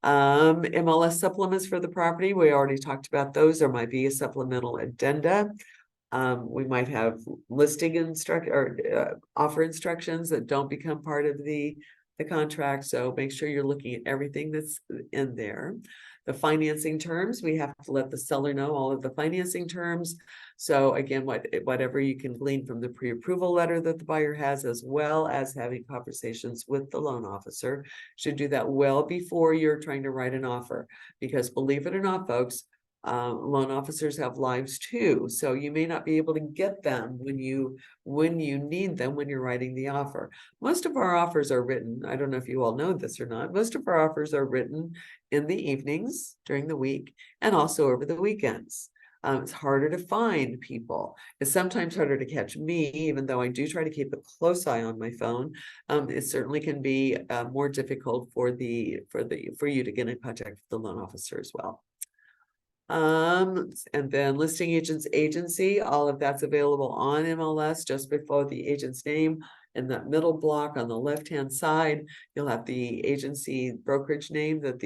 MLS supplements for the property, we already talked about those. There might be a supplemental addenda. We might have listing offer instructions that don't become part of the contract. So make sure you're looking at everything that's in there. The financing terms, we have to let the seller know all of the financing terms. So again, whatever you can glean from the pre-approval letter that the buyer has, as well as having conversations with the loan officer, should do that well before you're trying to write an offer. Because believe it or not, folks, loan officers have lives too. So you may not be able to get them when you need them when you're writing the offer. Most of our offers are written, I don't know if you all know this or not, most of our offers are written in the evenings during the week and also over the weekends. It's harder to find people. It's sometimes harder to catch me, even though I do try to keep a close eye on my phone. It certainly can be more difficult for you to get in contact with the loan officer as well. And then listing agent's agency, all of that's available on MLS just before the agent's name. In that middle block on the left-hand side, you'll have the agency brokerage name that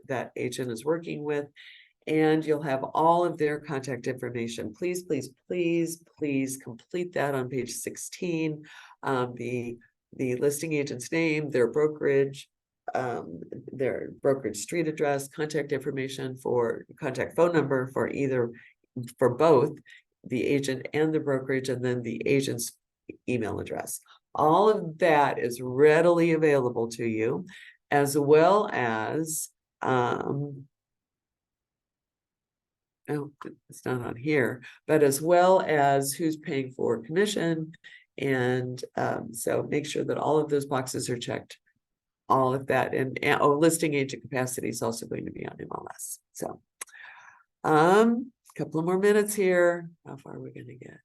that agent is working with. And you'll have all of their contact information. Please, please, please, please complete that on page 16. The listing agent's name, their brokerage street address, contact information contact phone number for both the agent and the brokerage, and then the agent's email address. All of that is readily available to you, as well as oh, it's not on here, but as well as who's paying for commission. And so make sure that all of those boxes are checked. All of that, and listing agent capacity is also going to be on MLS. So a couple of more minutes here. How far are we going to get?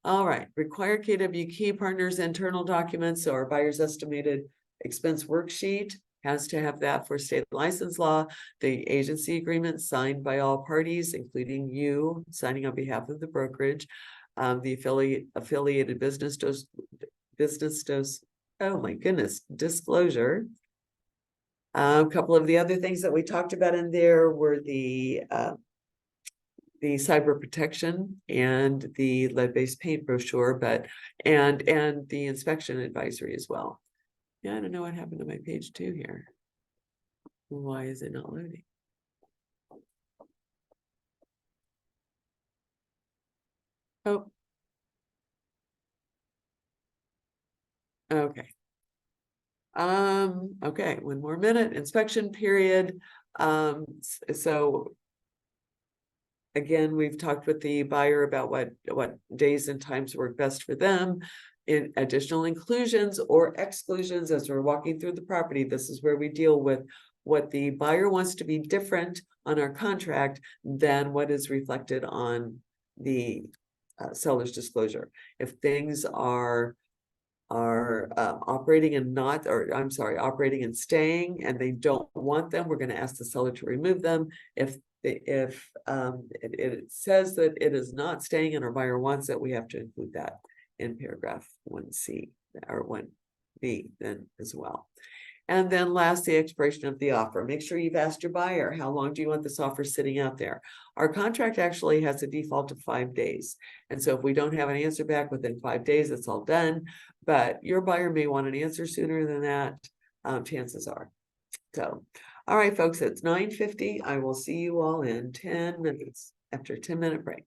All right, require KW key partners internal documents. So our buyer's estimated expense worksheet has to have that for state license law. The agency agreement signed by all parties, including you signing on behalf of the brokerage. The affiliated business oh my goodness, disclosure. A couple of the other things that we talked about in there were the cyber protection and the lead-based paint brochure, and the inspection advisory as well. Yeah, I don't know what happened to my page 2 here. Why is it not loading? Oh. Okay. Okay, one more minute. Inspection period. So again, we've talked with the buyer about what days and times work best for them. In additional inclusions or exclusions as we're walking through the property, this is where we deal with what the buyer wants to be different on our contract than what is reflected on the seller's disclosure. If things are operating and operating and staying, and they don't want them, we're going to ask the seller to remove them. If it says that it is not staying and our buyer wants it, we have to include that in paragraph 1C or 1B then as well. And then last, the expiration of the offer. Make sure you've asked your buyer, how long do you want this offer sitting out there? Our contract actually has a default of 5 days. And so if we don't have an answer back within 5 days, it's all done. But your buyer may want an answer sooner than that, chances are. So, all right, folks, it's 9:50. I will see you all in 10 minutes after a 10-minute break.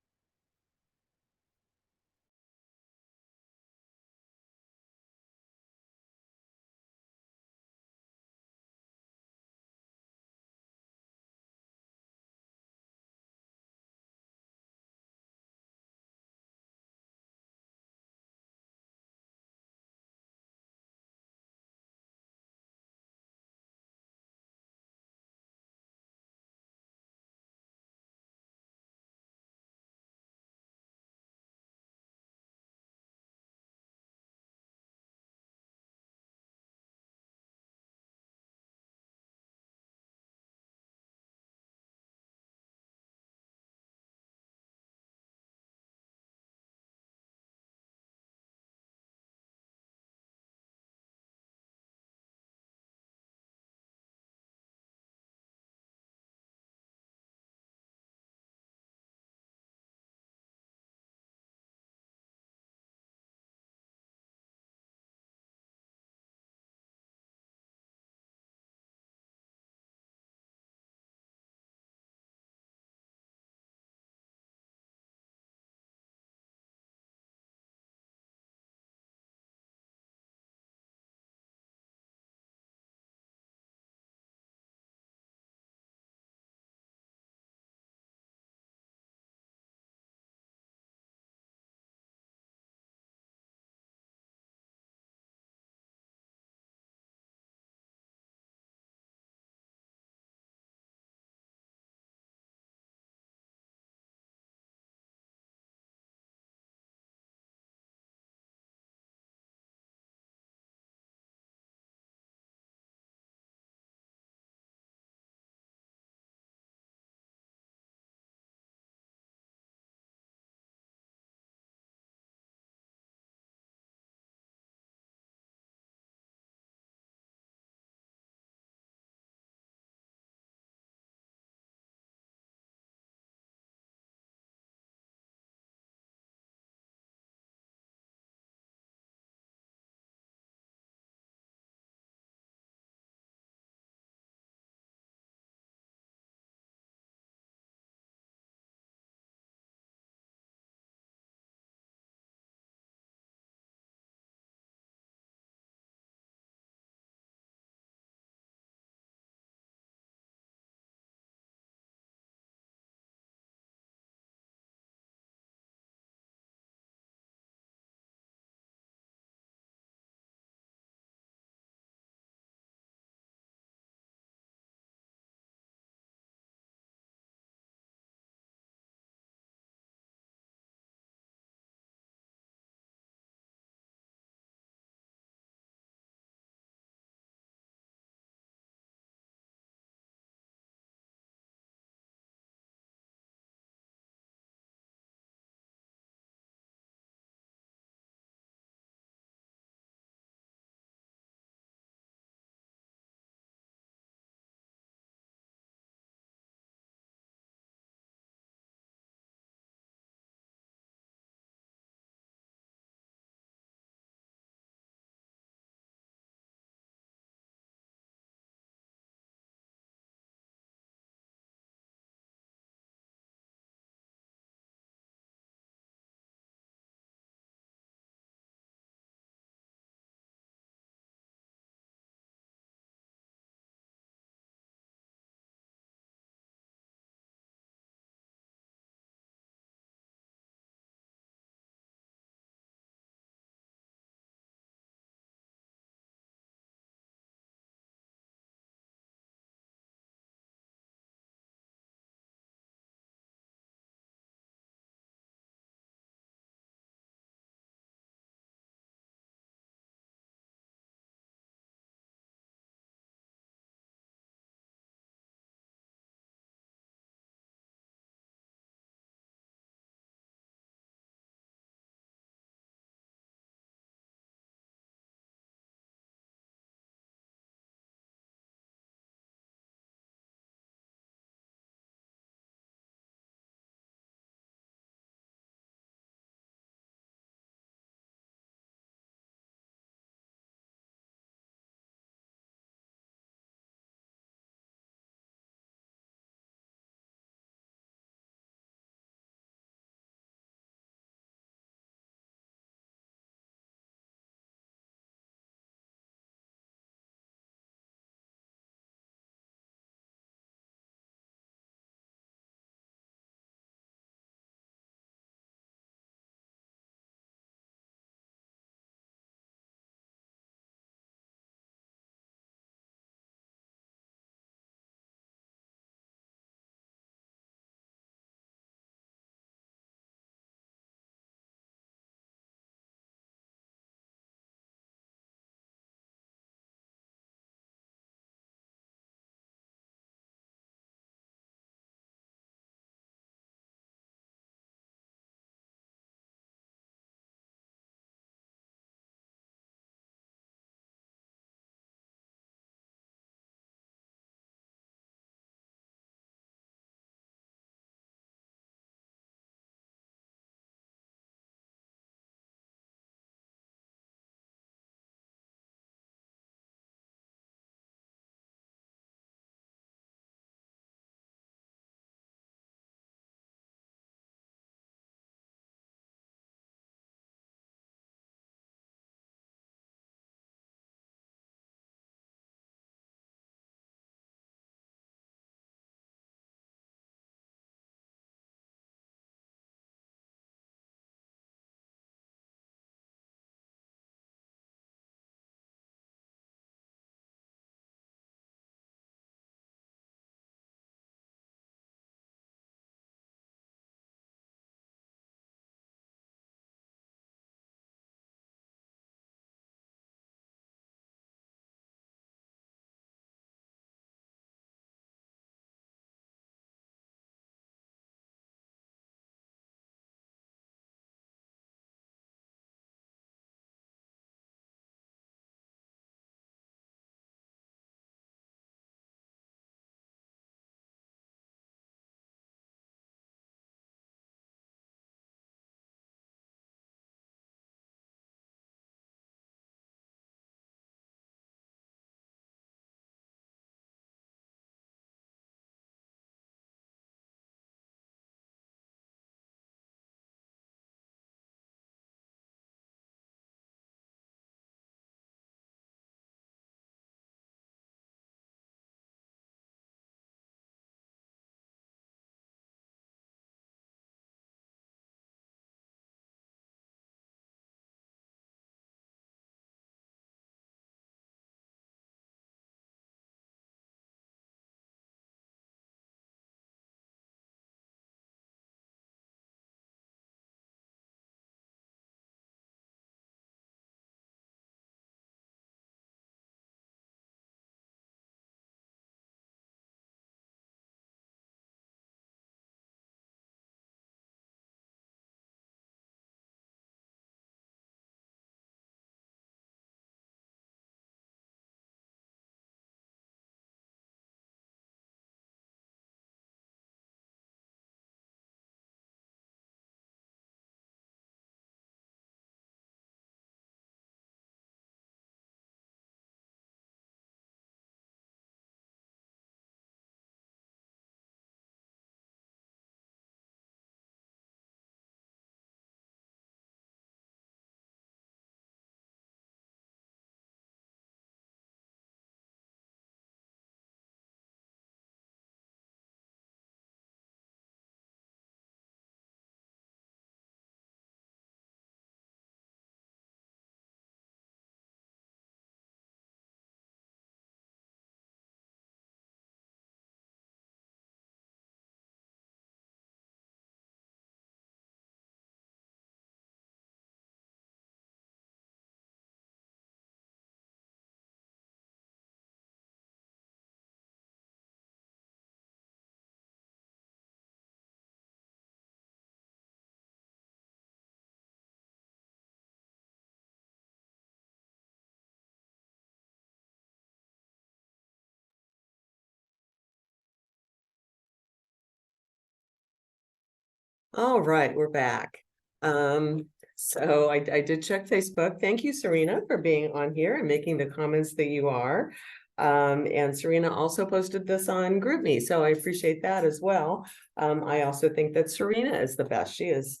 All right, we're back. So I did check Facebook. Thank you, Serena, for being on here and making the comments that you are. And Serena also posted this on GroupMe, so I appreciate that as well. I also think that Serena is the best. She is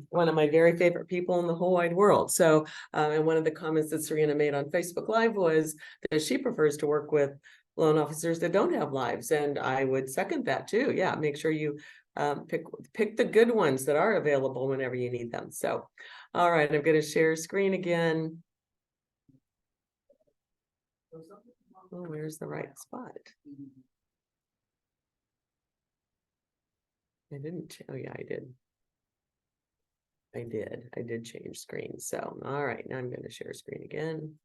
one of my very favorite people in the whole wide world. So, and one of the comments that Serena made on Facebook Live was that she prefers to work with loan officers that don't have lives, and I would second that too. Yeah, make sure you pick the good ones that are available whenever you need them. So, all right, I'm going to share screen again. Oh, where's the right spot? I didn't. Oh, yeah, I did. I did change screen. So, all right, now I'm going to share screen again.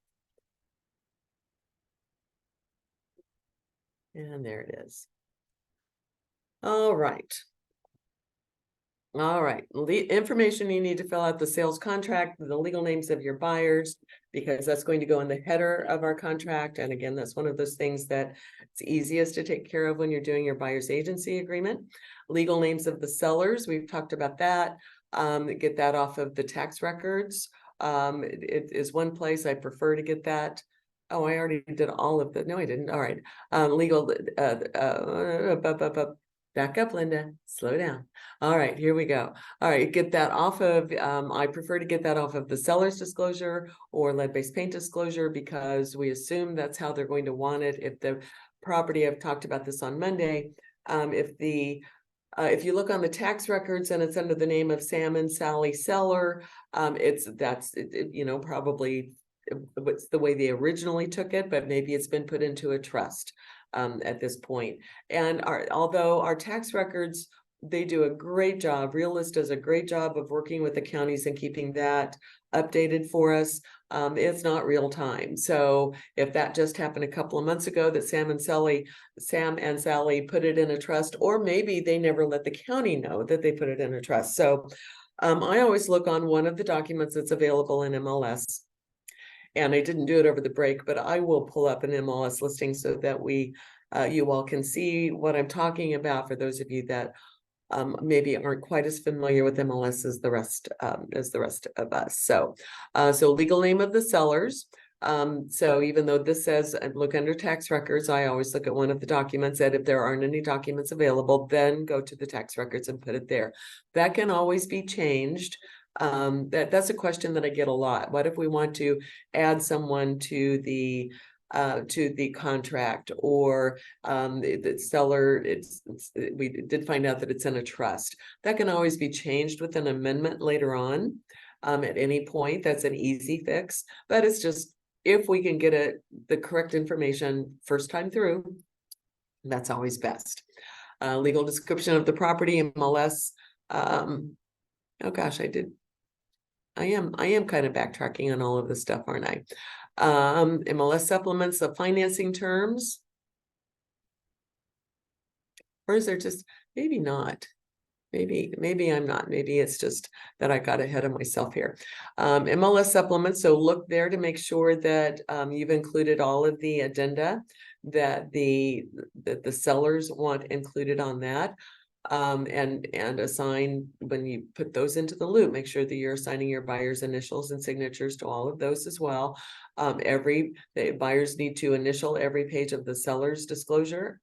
And there it is. All right. All right, information you need to fill out: the sales contract, the legal names of your buyers, because that's going to go in the header of our contract. And again, that's one of those things that it's easiest to take care of when you're doing your buyer's agency agreement. Legal names of the sellers, we've talked about that. Get that off of the tax records. It is one place I prefer to get that. Oh, I already did all of the, no, I didn't. All right. Legal, back up, Linda, slow down. All right, here we go. All right, get that off of, I prefer to get that off of the seller's disclosure or lead-based paint disclosure, because we assume that's how they're going to want it. If the property, I've talked about this on Monday, if you look on the tax records and it's under the name of Sam and Sally Seller, probably what's the way they originally took it, but maybe it's been put into a trust at this point. And although our tax records, they do a great job. Realist does a great job of working with the counties and keeping that updated for us. It's not real time. So if that just happened a couple of months ago that Sam and Sally put it in a trust, or maybe they never let the county know that they put it in a trust. So I always look on one of the documents that's available in MLS. And I didn't do it over the break, but I will pull up an MLS listing so that you all can see what I'm talking about, for those of you that maybe aren't quite as familiar with MLS as the rest of us. So legal name of the sellers. So even though this says look under tax records, I always look at one of the documents, that if there aren't any documents available, then go to the tax records and put it there. That can always be changed. That's a question that I get a lot. What if we want to add someone to the contract, or the seller, we did find out that it's in a trust? That can always be changed with an amendment later on, at any point. That's an easy fix, but it's just, if we can get the correct information first time through, that's always best. Legal description of the property, MLS. Oh gosh, I am kind of backtracking on all of this stuff, aren't I? MLS supplements of financing terms. Or is there just, maybe not. Maybe I'm not. Maybe it's just that I got ahead of myself here. MLS supplements. So look there to make sure that you've included all of the addenda that the sellers want included on that. And assign, when you put those into the loop, make sure that you're assigning your buyer's initials and signatures to all of those as well. The buyers need to initial every page of the seller's disclosure.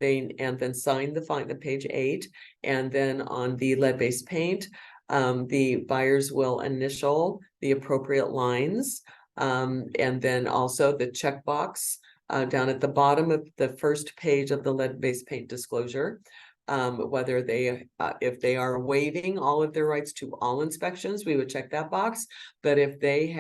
And then sign the page 8, and then on the lead-based paint, the buyers will initial the appropriate lines, and then also the checkbox down at the bottom of the first page of the lead-based paint disclosure. Whether if they are waiving all of their rights to all inspections, we would check that box. But if they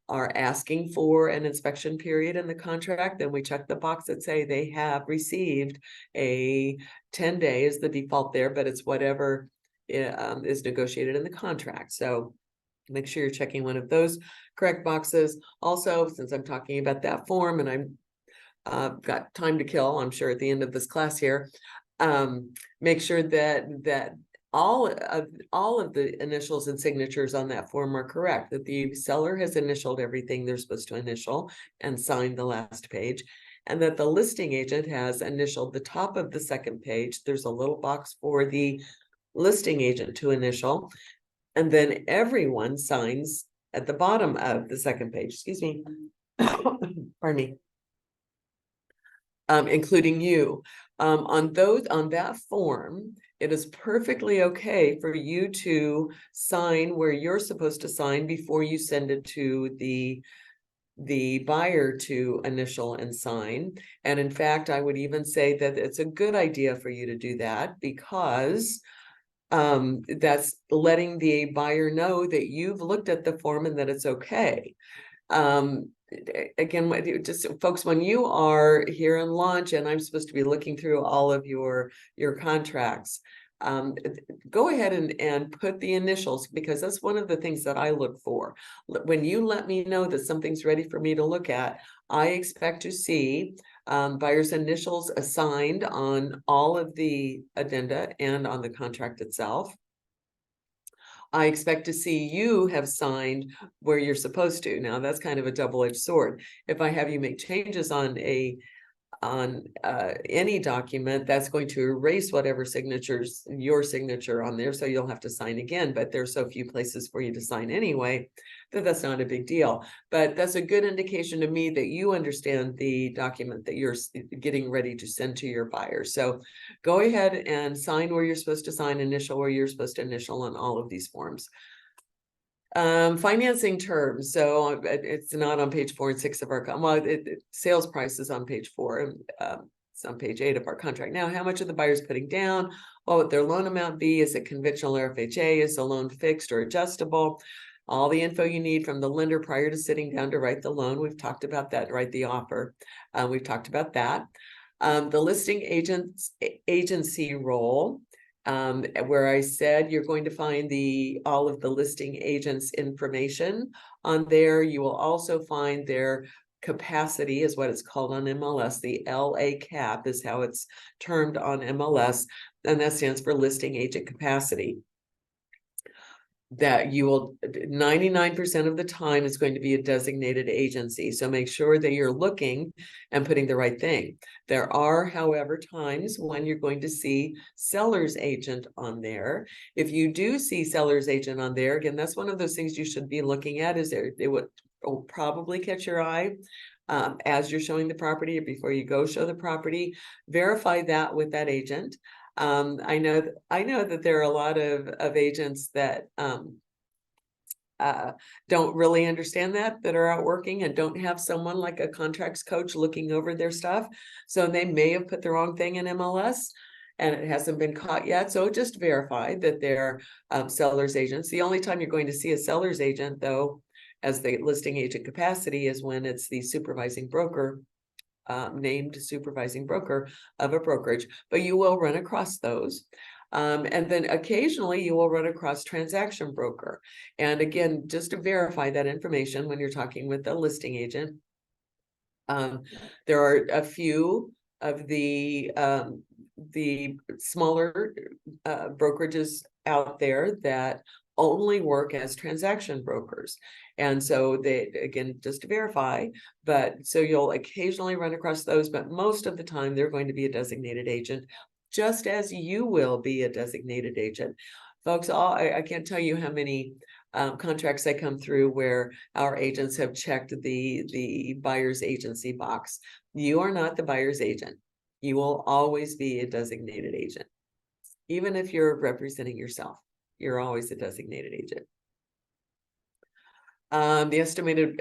are asking for an inspection period in the contract, then we check the box that say they have received a 10-day is the default there, but it's whatever is negotiated in the contract. So make sure you're checking one of those correct boxes. Also, since I'm talking about that form and I'm got time to kill, I'm sure at the end of this class here, make sure that all of the initials and signatures on that form are correct, that the seller has initialed everything they're supposed to initial and signed the last page, and that the listing agent has initialed the top of the second page. There's a little box for the listing agent to initial, and then everyone signs at the bottom of the second page, excuse me, pardon me, including you. On that form, it is perfectly okay for you to sign where you're supposed to sign before you send it to the buyer to initial and sign. And in fact, I would even say that it's a good idea for you to do that, because that's letting the buyer know that you've looked at the form and that it's okay. Again, just folks, when you are here in launch and I'm supposed to be looking through all of your contracts, go ahead and put the initials, because that's one of the things that I look for. When you let me know that something's ready for me to look at, I expect to see buyer's initials assigned on all of the addenda and on the contract itself. I expect to see you have signed where you're supposed to. Now, that's kind of a double-edged sword. If I have you make changes on any document, that's going to erase whatever signatures, your signature on there, so you'll have to sign again. But there's so few places for you to sign anyway that that's not a big deal. But that's a good indication to me that you understand the document that you're getting ready to send to your buyer. So go ahead and sign where you're supposed to sign, initial where you're supposed to initial on all of these forms. Financing terms. So it's not on page 4 and 6 of our, sales price is on page 4. It's on page 8 of our contract. Now, how much are the buyers putting down? What would their loan amount be? Is it conventional or FHA? Is the loan fixed or adjustable? All the info you need from the lender prior to sitting down to write the loan. We've talked about that, write the offer. We've talked about that. The listing agency role, where I said you're going to find all of the listing agents' information on there. You will also find their capacity, is what it's called on MLS. The LA cap is how it's termed on MLS, and that stands for listing agent capacity. That you will 99% of the time is going to be a designated agency. So make sure that you're looking and putting the right thing. There are, however, times when you're going to see seller's agent on there. If you do see seller's agent on there, again, that's one of those things you should be looking at. Is there, it will probably catch your eye as you're showing the property, or before you go show the property. Verify that with that agent. I know that there are a lot of agents that don't really understand that are out working and don't have someone like a contracts coach looking over their stuff. So they may have put the wrong thing in MLS and it hasn't been caught yet. So just verify that they're seller's agents. The only time you're going to see a seller's agent, though, as the listing agent capacity, is when it's the supervising broker, named supervising broker of a brokerage, but you will run across those. And then occasionally you will run across transaction broker. And again, just to verify that information when you're talking with the listing agent, there are a few of the smaller brokerages out there that only work as transaction brokers. And so they, again, just to verify, but so you'll occasionally run across those, but most of the time they're going to be a designated agent, just as you will be a designated agent. Folks, I can't tell you how many contracts that come through where our agents have checked the buyer's agency box. You are not the buyer's agent. You will always be a designated agent. Even if you're representing yourself, you're always a designated agent. The estimated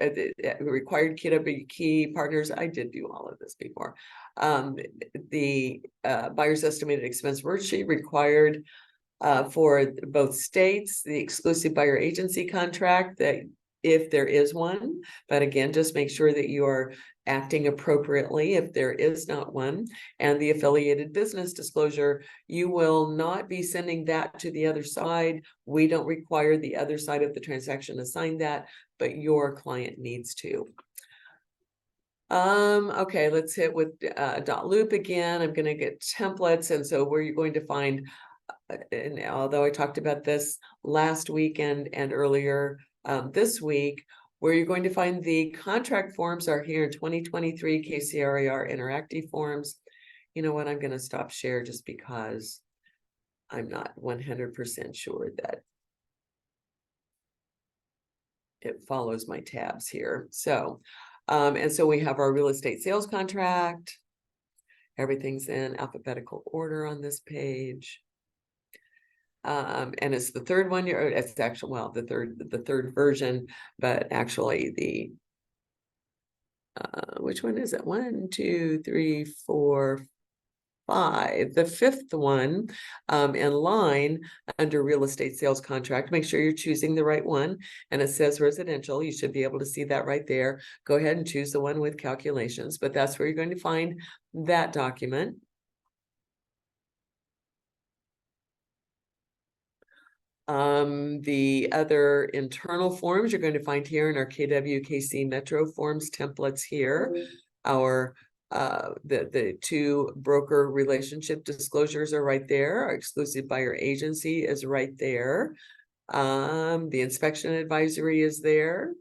required key partners. I did do all of this before. The buyer's estimated expense worksheet required for both states, the exclusive buyer agency contract, that if there is one, but again, just make sure that you are acting appropriately if there is not one, and the affiliated business disclosure. You will not be sending that to the other side. We don't require the other side of the transaction to sign that, but your client needs to. Okay, let's hit with dot loop again. I'm going to get templates, and so where you're going to find, and although I talked about this last week and earlier this week, where you're going to find the contract forms are here in 2023 KCRAR interactive forms. You know what? I'm going to stop share just because I'm not 100% sure that it follows my tabs here. So, and so we have our real estate sales contract. Everything's in alphabetical order on this page. And it's the third one, it's actually, well, the third version, but actually the, which one is it? 1, 2, 3, 4, 5, the fifth one in line under real estate sales contract. Make sure you're choosing the right one, and it says residential. You should be able to see that right there. Go ahead and choose the one with calculations, but that's where you're going to find that document. The other internal forms you're going to find here in our KWKC Metro forms templates here. Our the two broker relationship disclosures are right there. Our exclusive buyer agency is right there. The inspection advisory is there.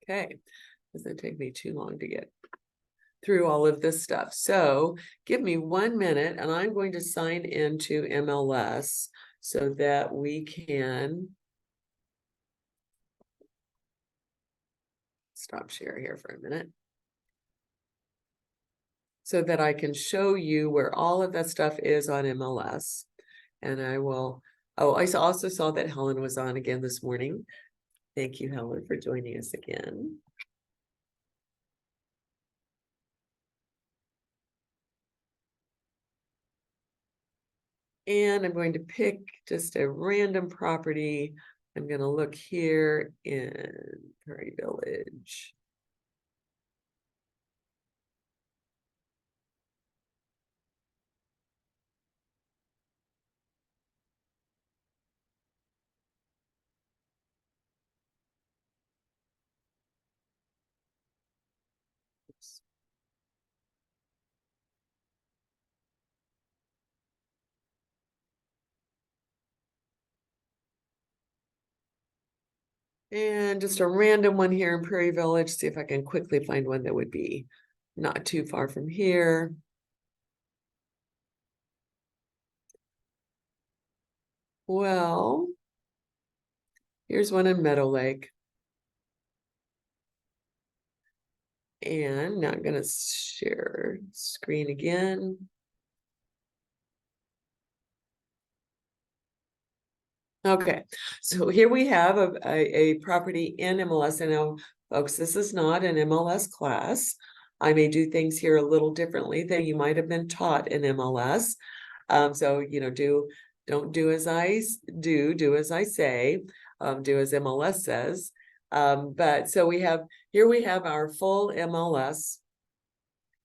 Okay, doesn't take me too long to get through all of this stuff. So give me 1 minute and I'm going to sign into MLS so that we can stop share here for a minute, so that I can show you where all of that stuff is on MLS. And I will, oh, I also saw that Helen was on again this morning. Thank you, Helen, for joining us again. And I'm going to pick just a random property. I'm going to look here in Prairie Village. Oops. And just a random one here in Prairie Village. See if I can quickly find one that would be not too far from here. Well, here's one in Meadow Lake. And now I'm going to share screen again. Okay, so here we have a property in MLS. And now, folks, this is not an MLS class. I may do things here a little differently than you might have been taught in MLS. So, you know, don't do as I do as I say, do as MLS says. But so we have our full MLS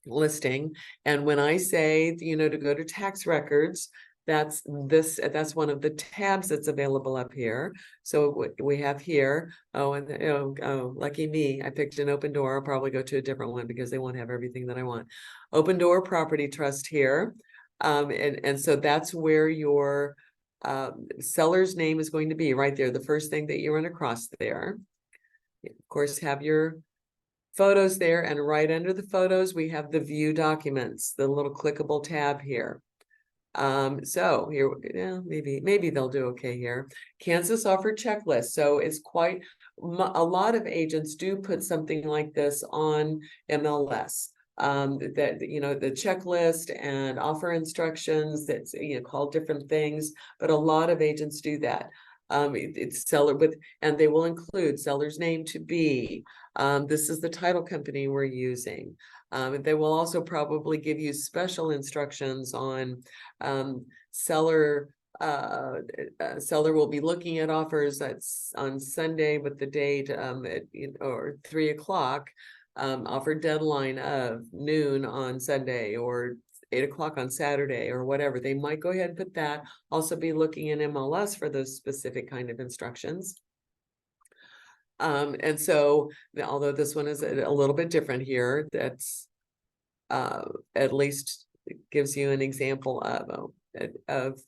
listing. And when I say, you know, to go to tax records, that's one of the tabs that's available up here. So we have here, oh, lucky me, I picked an open door. I'll probably go to a different one because they won't have everything that I want. Open door property trust here. And so that's where your seller's name is going to be right there. The first thing that you run across there. Of course, have your photos there, and right under the photos, we have the view documents, the little clickable tab here. So here, yeah, maybe they'll do okay here. Kansas offer checklist. So it's quite, a lot of agents do put something like this on MLS. That, you know, the checklist and offer instructions that's, you know, called different things, but a lot of agents do that. It's seller with, and they will include seller's name to be, this is the title company we're using. They will also probably give you special instructions on seller will be looking at offers that's on Sunday with the date at, you know, or 3 o'clock, offer deadline of noon on Sunday or 8 o'clock on Saturday or whatever. They might go ahead and put that. Also be looking in MLS for those specific kind of instructions. And so, although this one is a little bit different here, that's at least gives you an example of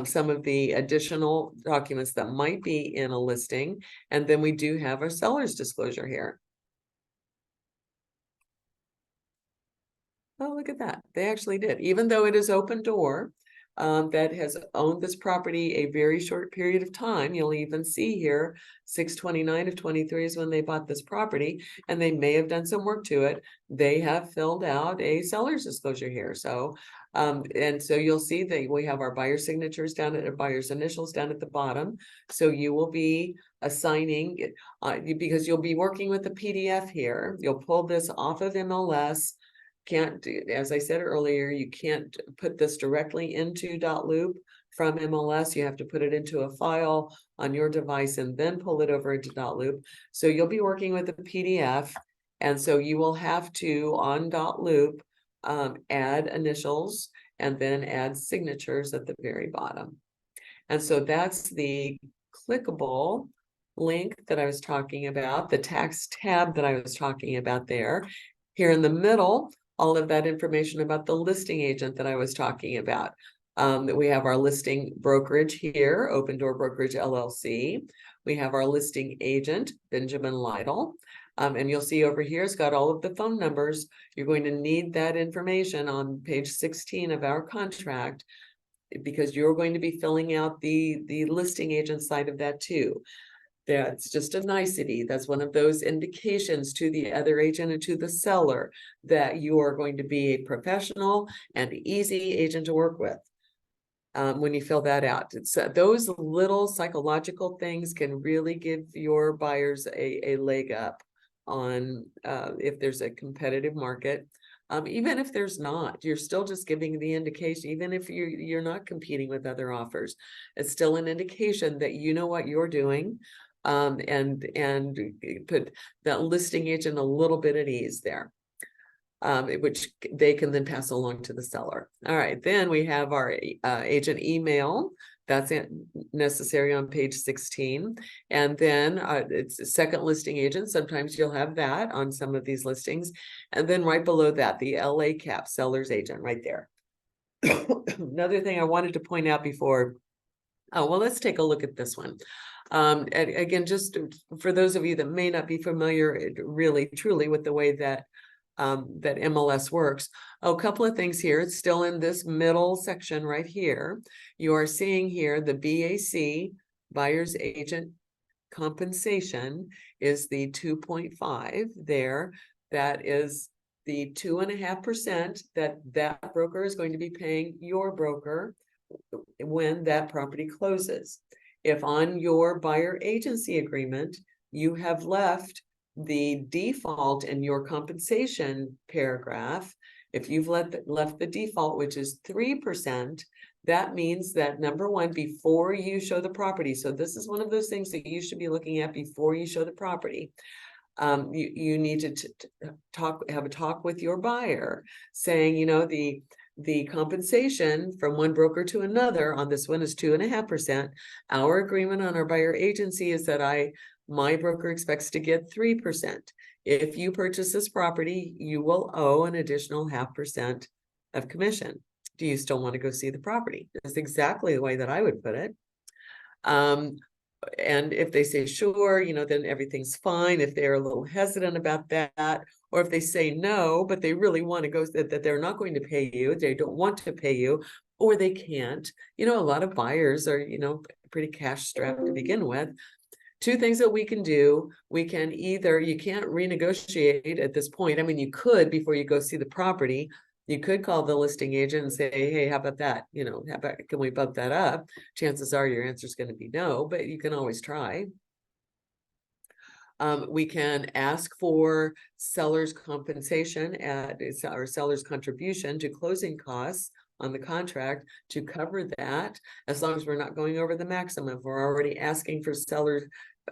some of the additional documents that might be in a listing. And then we do have our seller's disclosure here. Oh, look at that. They actually did, even though it is Open Door, that has owned this property a very short period of time. You'll even see here, 6/29 of 23 is when they bought this property, and they may have done some work to it. They have filled out a seller's disclosure here. So, and so you'll see that we have our buyer signatures down at buyer's initials down at the bottom. So you will be assigning, because you'll be working with the PDF here. You'll pull this off of MLS. Can't do, as I said earlier, you can't put this directly into .loop from MLS. You have to put it into a file on your device and then pull it over into .loop. So you'll be working with the PDF, and so you will have to on .loop add initials and then add signatures at the very bottom. And so that's the clickable link that I was talking about, the tax tab that I was talking about there. Here in the middle, all of that information about the listing agent that I was talking about. We have our listing brokerage here, Open Door Brokerage LLC. We have our listing agent, Benjamin Lytle. And you'll see over here, it's got all of the phone numbers. You're going to need that information on page 16 of our contract, because you're going to be filling out the listing agent side of that too. That's just a nicety. That's one of those indications to the other agent and to the seller that you are going to be a professional and easy agent to work with. When you fill that out, it's those little psychological things can really give your buyers a leg up on if there's a competitive market. Even if there's not, you're still just giving the indication. Even if you're not competing with other offers, it's still an indication that you know what you're doing. And put that listing agent a little bit at ease there, which they can then pass along to the seller. All right, then we have our agent email. That's necessary on page 16. And then it's a second listing agent. Sometimes you'll have that on some of these listings. And then right below that, the LA cap seller's agent right there. Another thing I wanted to point out before, oh, well, let's take a look at this one. And again, just for those of you that may not be familiar really truly with the way that that MLS works, a couple of things here. It's still in this middle section right here. You are seeing here the BAC, buyer's agent compensation, is the 2.5 there. That is the 2.5% that broker is going to be paying your broker when that property closes. If on your buyer agency agreement, you have left the default in your compensation paragraph, if you've left the default, which is 3%, that means that number one, before you show the property, so this is one of those things that you should be looking at before you show the property. You need to have a talk with your buyer saying, you know, the compensation from one broker to another on this one is 2.5%. Our agreement on our buyer agency is that my broker expects to get 3%. If you purchase this property, you will owe an additional 0.5% of commission. Do you still want to go see the property? That's exactly the way that I would put it. And if they say sure, you know, then everything's fine. If they're a little hesitant about that, or if they say no, but they really want to go, that they're not going to pay you, they don't want to pay you, or they can't. You know, a lot of buyers are, you know, pretty cash strapped to begin with. Two things that we can do. We can either, you can't renegotiate at this point. I mean, you could before you go see the property. You could call the listing agent and say, hey, how about that? You know, how about, can we bump that up? Chances are your answer is going to be no, but you can always try. We can ask for seller's compensation or seller's contribution to closing costs on the contract to cover that, as long as we're not going over the maximum. If we're already asking for sellers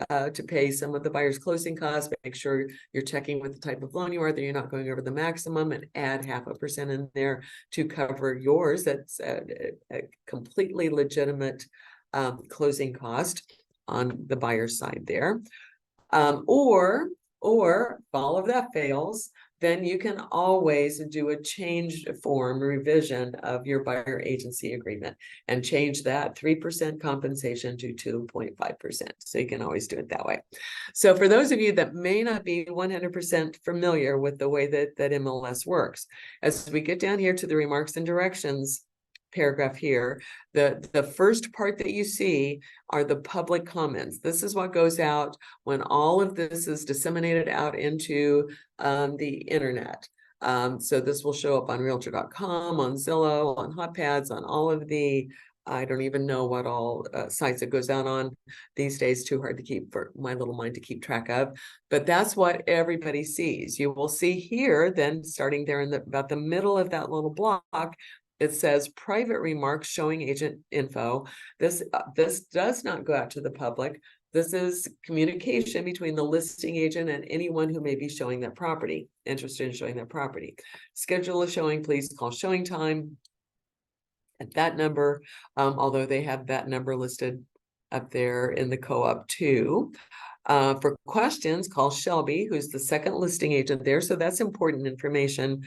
to pay some of the buyer's closing costs, make sure you're checking with the type of loan you are, that you're not going over the maximum, and add 0.5% in there to cover yours. That's a completely legitimate closing cost on the buyer's side there. Or if all of that fails, then you can always do a change form revision of your buyer agency agreement and change that 3% compensation to 2.5%. So you can always do it that way. So for those of you that may not be 100% familiar with the way that MLS works, as we get down here to the remarks and directions paragraph here, the first part that you see are the public comments. This is what goes out when all of this is disseminated out into the internet. So this will show up on realtor.com, on Zillow, on HotPads, on all of the, I don't even know what all sites it goes out on these days, too hard to keep for my little mind to keep track of, but that's what everybody sees. You will see here, then starting there in about the middle of that little block, it says private remarks showing agent info. This does not go out to the public. This is communication between the listing agent and anyone who may be showing that property, interested in showing that property. Schedule a showing, please call showing time at that number, although they have that number listed up there in the co-op too. For questions, call Shelby, who's the second listing agent there. So that's important information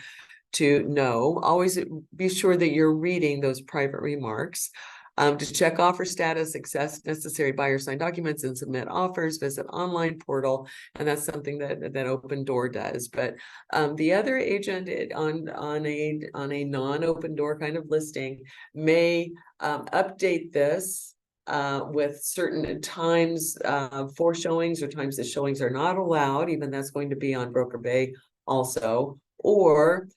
to know. Always be sure that you're reading those private remarks. To check offer status, access necessary buyer signed documents, and submit offers, visit online portal, and that's something that Open Door does. But the other agent on a non-open door kind of listing may update this with certain times for showings, or times that showings are not allowed. Even that's going to be on Broker Bay also, or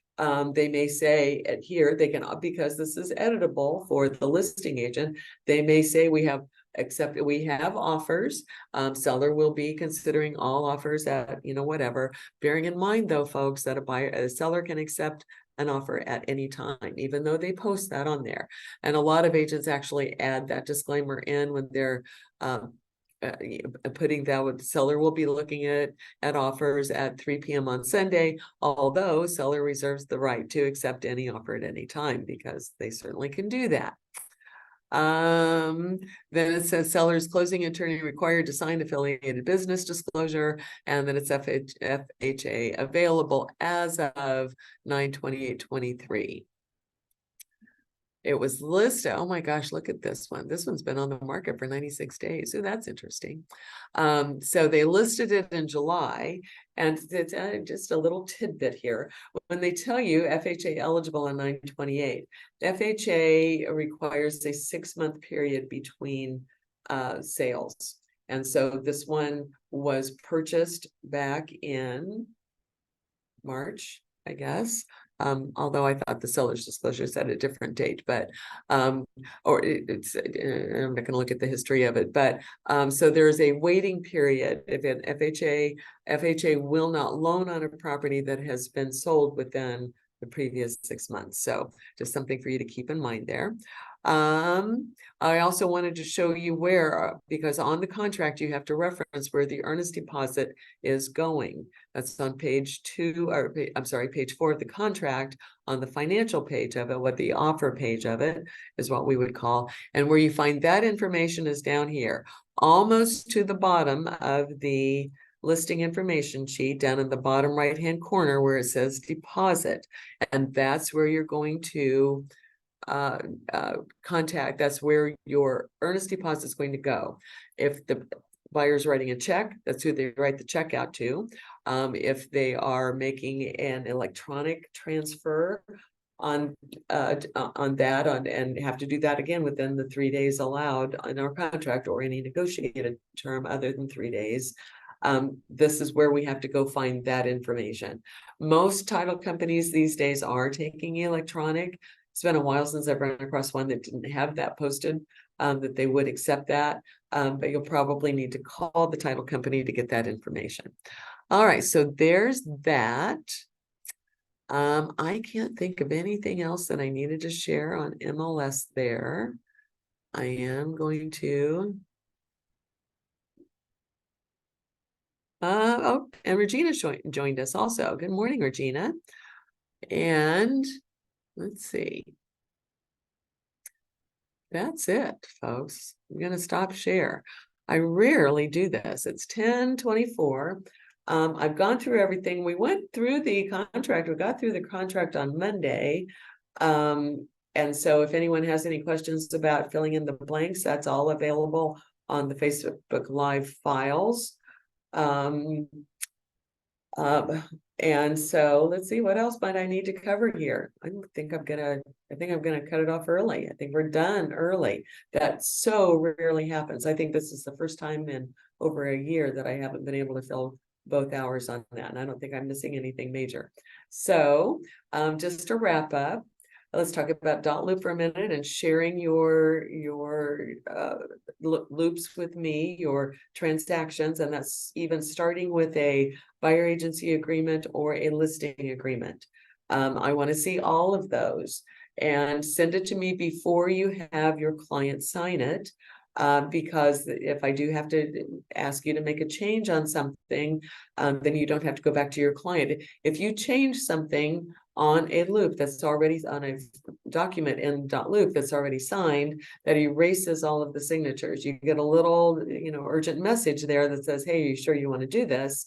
they may say here, they can, because this is editable for the listing agent, they may say we have offers. Seller will be considering all offers at, whatever. Bearing in mind though, folks, that a seller can accept an offer at any time, even though they post that on there. And a lot of agents actually add that disclaimer in when they're putting that with the seller will be looking at offers at 3 p.m. on Sunday, although seller reserves the right to accept any offer at any time, because they certainly can do that. Then it says seller's closing attorney required to sign affiliated business disclosure, and then it's FHA available as of 9/28/23. It was listed. Oh my gosh, look at this one. This one's been on the market for 96 days. So that's interesting. So they listed it in July, and it's just a little tidbit here. When they tell you FHA eligible on 9/28, FHA requires a 6-month period between sales. And so this one was purchased back in March, I guess. Although I thought the seller's disclosure said a different date, but I'm not going to look at the history of it, but so there's a waiting period. If an FHA will not loan on a property that has been sold within the previous 6 months. So just something for you to keep in mind there. I also wanted to show you where, because on the contract you have to reference where the earnest deposit is going. That's on page 2, or I'm sorry, page 4 of the contract. On the financial page of it, what the offer page of it is, what we would call, and where you find that information is down here, almost to the bottom of the listing information sheet, down in the bottom right hand corner where it says deposit, and that's where you're going to contact. That's where your earnest deposit is going to go. If the buyer's writing a check, that's who they write the check out to. If they are making an electronic transfer on that, and have to do that again within the 3 days allowed in our contract, or any negotiated term other than 3 days, this is where we have to go find that information. Most title companies these days are taking electronic. It's been a while since I've run across one that didn't have that posted, that they would accept that, but you'll probably need to call the title company to get that information. All right, so there's that. I can't think of anything else that I needed to share on MLS there. I am going to. Oh, and Regina joined us also. Good morning, Regina. And let's see. That's it, folks. I'm going to stop share. I rarely do this. It's 10:24. I've gone through everything. We went through the contract. We got through the contract on Monday. And so if anyone has any questions about filling in the blanks, that's all available on the Facebook Live files. Um, and so let's see, what else might I need to cover here? I think I'm gonna cut it off early. I think we're done early. That so rarely happens. I think this is the first time in over a year that I haven't been able to fill both hours on that. And I don't think I'm missing anything major. So just to wrap up, let's talk about dot loop for a minute and sharing your loops with me, your transactions, and that's even starting with a buyer agency agreement or a listing agreement. I want to see all of those and send it to me before you have your client sign it. Because if I do have to ask you to make a change on something, then you don't have to go back to your client. If you change something on a loop that's already on a document in .loop that's already signed, that erases all of the signatures, you get a little, urgent message there that says, hey, are you sure you want to do this?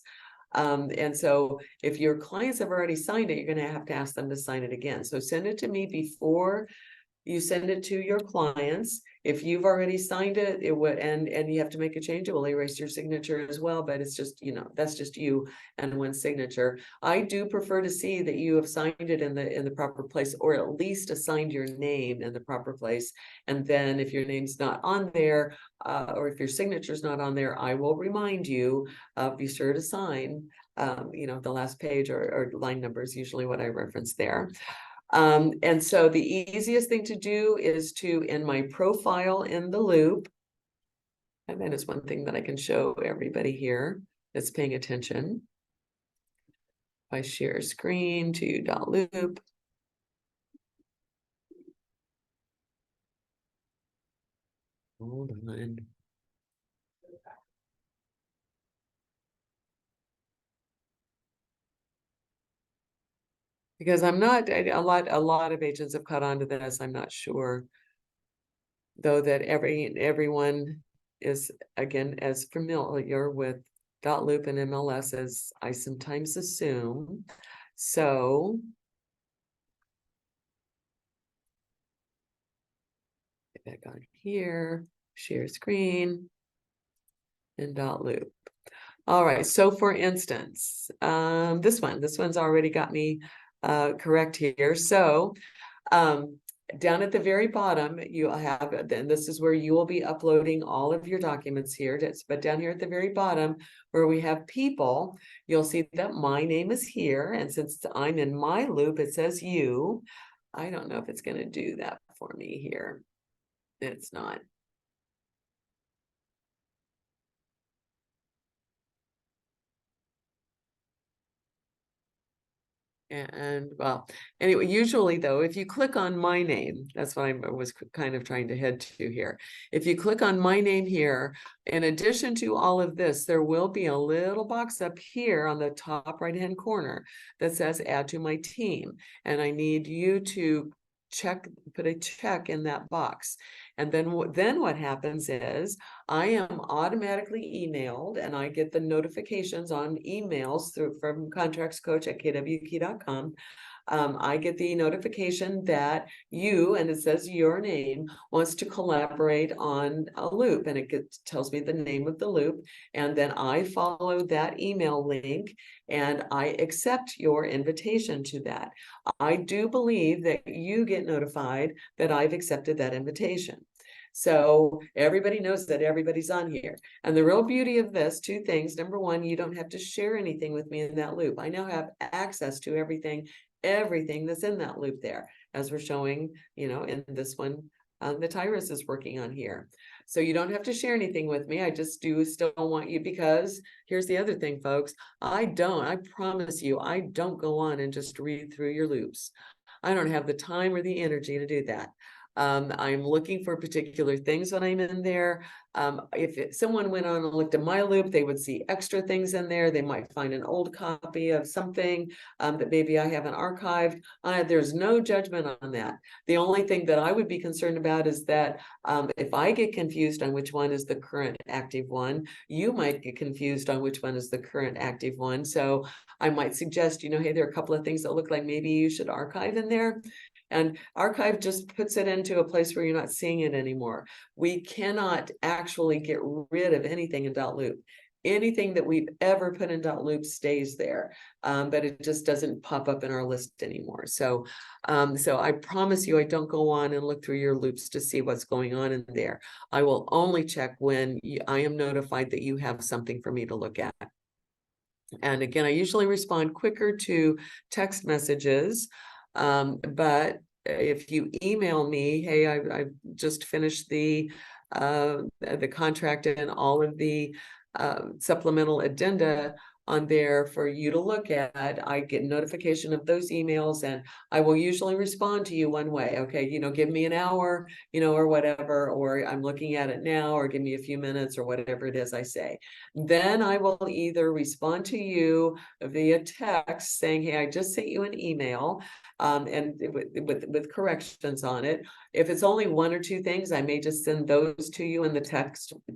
And so if your clients have already signed it, you're going to have to ask them to sign it again. So send it to me before you send it to your clients. If you've already signed it, it would, and you have to make a change, it will erase your signature as well, but it's just, that's just you and one signature. I do prefer to see that you have signed it in the proper place, or at least assigned your name in the proper place. And then if your name's not on there, or if your signature's not on there, I will remind you, be sure to sign, the last page or line number is usually what I reference there. And so the easiest thing to do is to, in my profile in the loop, and that is one thing that I can show everybody here that's paying attention. If I share screen to .loop. Hold on. Because I'm not, a lot of agents have caught on to this. I'm not sure, though, that everyone is, again, as familiar with .loop and MLS as I sometimes assume. So get back on here, share screen, and .loop. All right, so for instance, this one's already got me correct here. So down at the very bottom, you'll have, then this is where you will be uploading all of your documents here. But down here at the very bottom, where we have people, you'll see that my name is here. And since I'm in my loop, it says you. I don't know if it's going to do that for me here. It's not. And well, anyway, usually though, if you click on my name, that's what I was kind of trying to head to here. If you click on my name here, in addition to all of this, there will be a little box up here on the top right-hand corner that says add to my team. And I need you to put a check in that box. And then what happens is I am automatically emailed, and I get the notifications on emails from contractscoach@kwkey.com. I get the notification that you, and it says your name, wants to collaborate on a loop, and it tells me the name of the loop, and then I follow that email link and I accept your invitation to that. I do believe that you get notified that I've accepted that invitation. So everybody knows that everybody's on here. And the real beauty of this, two things. Number one, you don't have to share anything with me in that loop. I now have access to everything that's in that loop there, as we're showing, in this one that Tyrus is working on here. So you don't have to share anything with me. I just do still want you, because here's the other thing, folks. I promise you, I don't go on and just read through your loops. I don't have the time or the energy to do that. I'm looking for particular things when I'm in there. If someone went on and looked at my loop, they would see extra things in there. They might find an old copy of something that maybe I haven't archived. There's no judgment on that. The only thing that I would be concerned about is that if I get confused on which one is the current active one, you might get confused on which one is the current active one. So I might suggest, hey, there are a couple of things that look like maybe you should archive in there. And archive just puts it into a place where you're not seeing it anymore. We cannot actually get rid of anything in .loop. Anything that we've ever put in .loop stays there, but it just doesn't pop up in our list anymore. So I promise you, I don't go on and look through your loops to see what's going on in there. I will only check when I am notified that you have something for me to look at. And again, I usually respond quicker to text messages. But if you email me, hey, I just finished the contract and all of the supplemental addenda on there for you to look at, I get notification of those emails, and I will usually respond to you one way. Okay, give me an hour, or whatever, or I'm looking at it now, or give me a few minutes, or whatever it is I say. Then I will either respond to you via text saying, hey, I just sent you an email, and with corrections on it. If it's only one or two things, I may just send those to you in the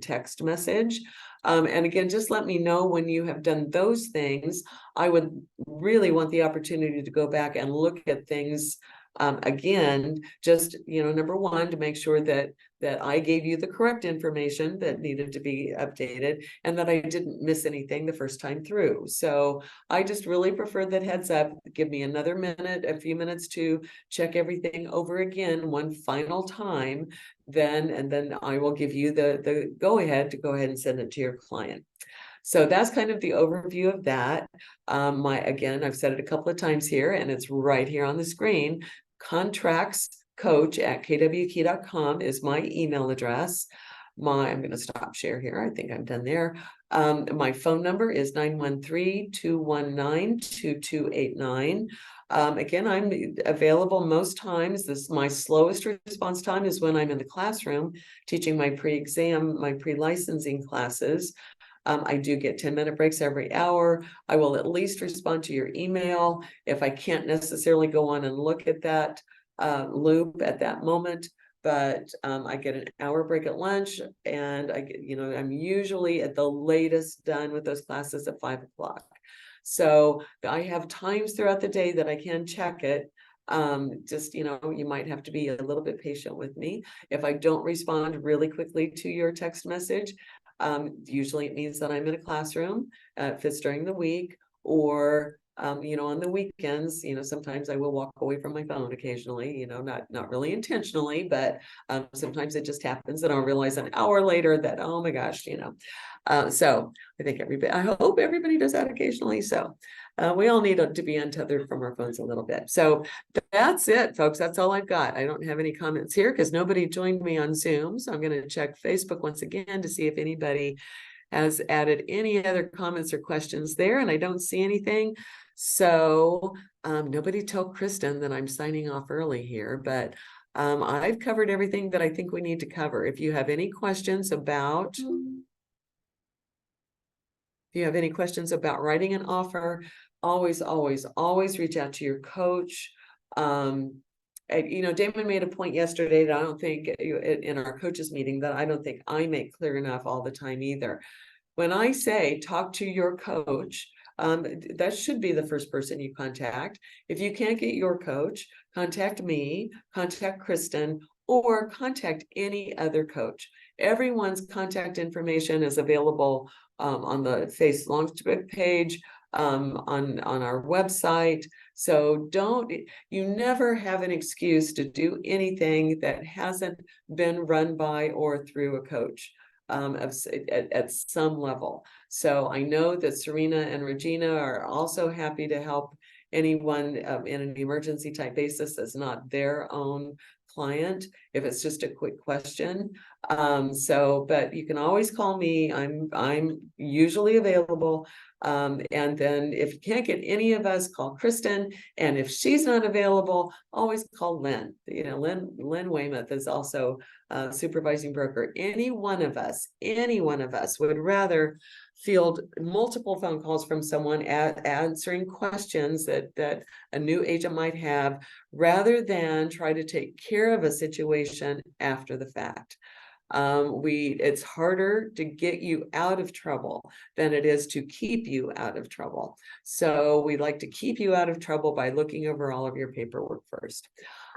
text message. And again, just let me know when you have done those things. I would really want the opportunity to go back and look at things again, just, number one, to make sure that I gave you the correct information that needed to be updated, and that I didn't miss anything the first time through. So I just really prefer that heads up. Give me another minute, a few minutes to check everything over again one final time, and then I will give you the go ahead to go ahead and send it to your client. So that's kind of the overview of that. Again, I've said it a couple of times here, and it's right here on the screen. Contractscoach@kwkey.com is my email address. I'm going to stop share here. I think I'm done there. My phone number is 913-219-2289. Again, I'm available most times. My slowest response time is when I'm in the classroom teaching my pre-exam, my pre-licensing classes. I do get 10-minute breaks every hour. I will at least respond to your email. If I can't necessarily go on and look at that loop at that moment, but I get an hour break at lunch, and I get, I'm usually at the latest done with those classes at 5 o'clock. So I have times throughout the day that I can check it. Just, you might have to be a little bit patient with me. If I don't respond really quickly to your text message, usually it means that I'm in a classroom, if it's during the week, or on the weekends. Sometimes I will walk away from my phone occasionally, not really intentionally, but sometimes it just happens, and I'll realize an hour later that, oh my gosh, so I hope everybody does that occasionally. So we all need to be untethered from our phones a little bit. So that's it, folks. That's all I've got. I don't have any comments here because nobody joined me on Zoom. So I'm going to check Facebook once again to see if anybody has added any other comments or questions there, and I don't see anything. So nobody tell Kristen that I'm signing off early here, but I've covered everything that I think we need to cover. If you have any questions about writing an offer, always reach out to your coach. Damon made a point yesterday that I don't think in our coaches meeting that I don't think I make clear enough all the time either. When I say talk to your coach, that should be the first person you contact. If you can't get your coach, contact me, contact Kristen, or contact any other coach. Everyone's contact information is available on the Face Longscript page, on our website. So you never have an excuse to do anything that hasn't been run by or through a coach at some level. So I know that Serena and Regina are also happy to help anyone in an emergency type basis that's not their own client if it's just a quick question. But you can always call me. I'm usually available. And then if you can't get any of us, call Kristen. And if she's not available, always call Lynn. Lynn Weymouth is also a supervising broker. Any one of us would rather field multiple phone calls from someone answering questions that a new agent might have, rather than try to take care of a situation after the fact. It's harder to get you out of trouble than it is to keep you out of trouble. So we like to keep you out of trouble by looking over all of your paperwork first.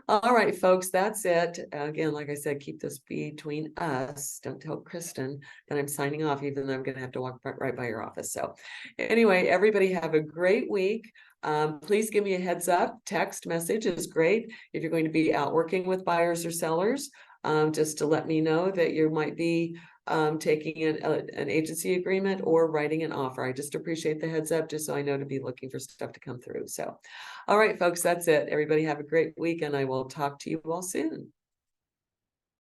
All right, folks, that's it. Again, like I said, keep this between us. Don't tell Kristen that I'm signing off, even though I'm going to have to walk right by your office. So anyway, everybody have a great week. Please give me a heads up. Text message is great if you're going to be out working with buyers or sellers. Just to let me know that you might be taking an agency agreement or writing an offer. I just appreciate the heads up, just so I know to be looking for stuff to come through. So, all right, folks, that's it. Everybody have a great week, and I will talk to you all soon.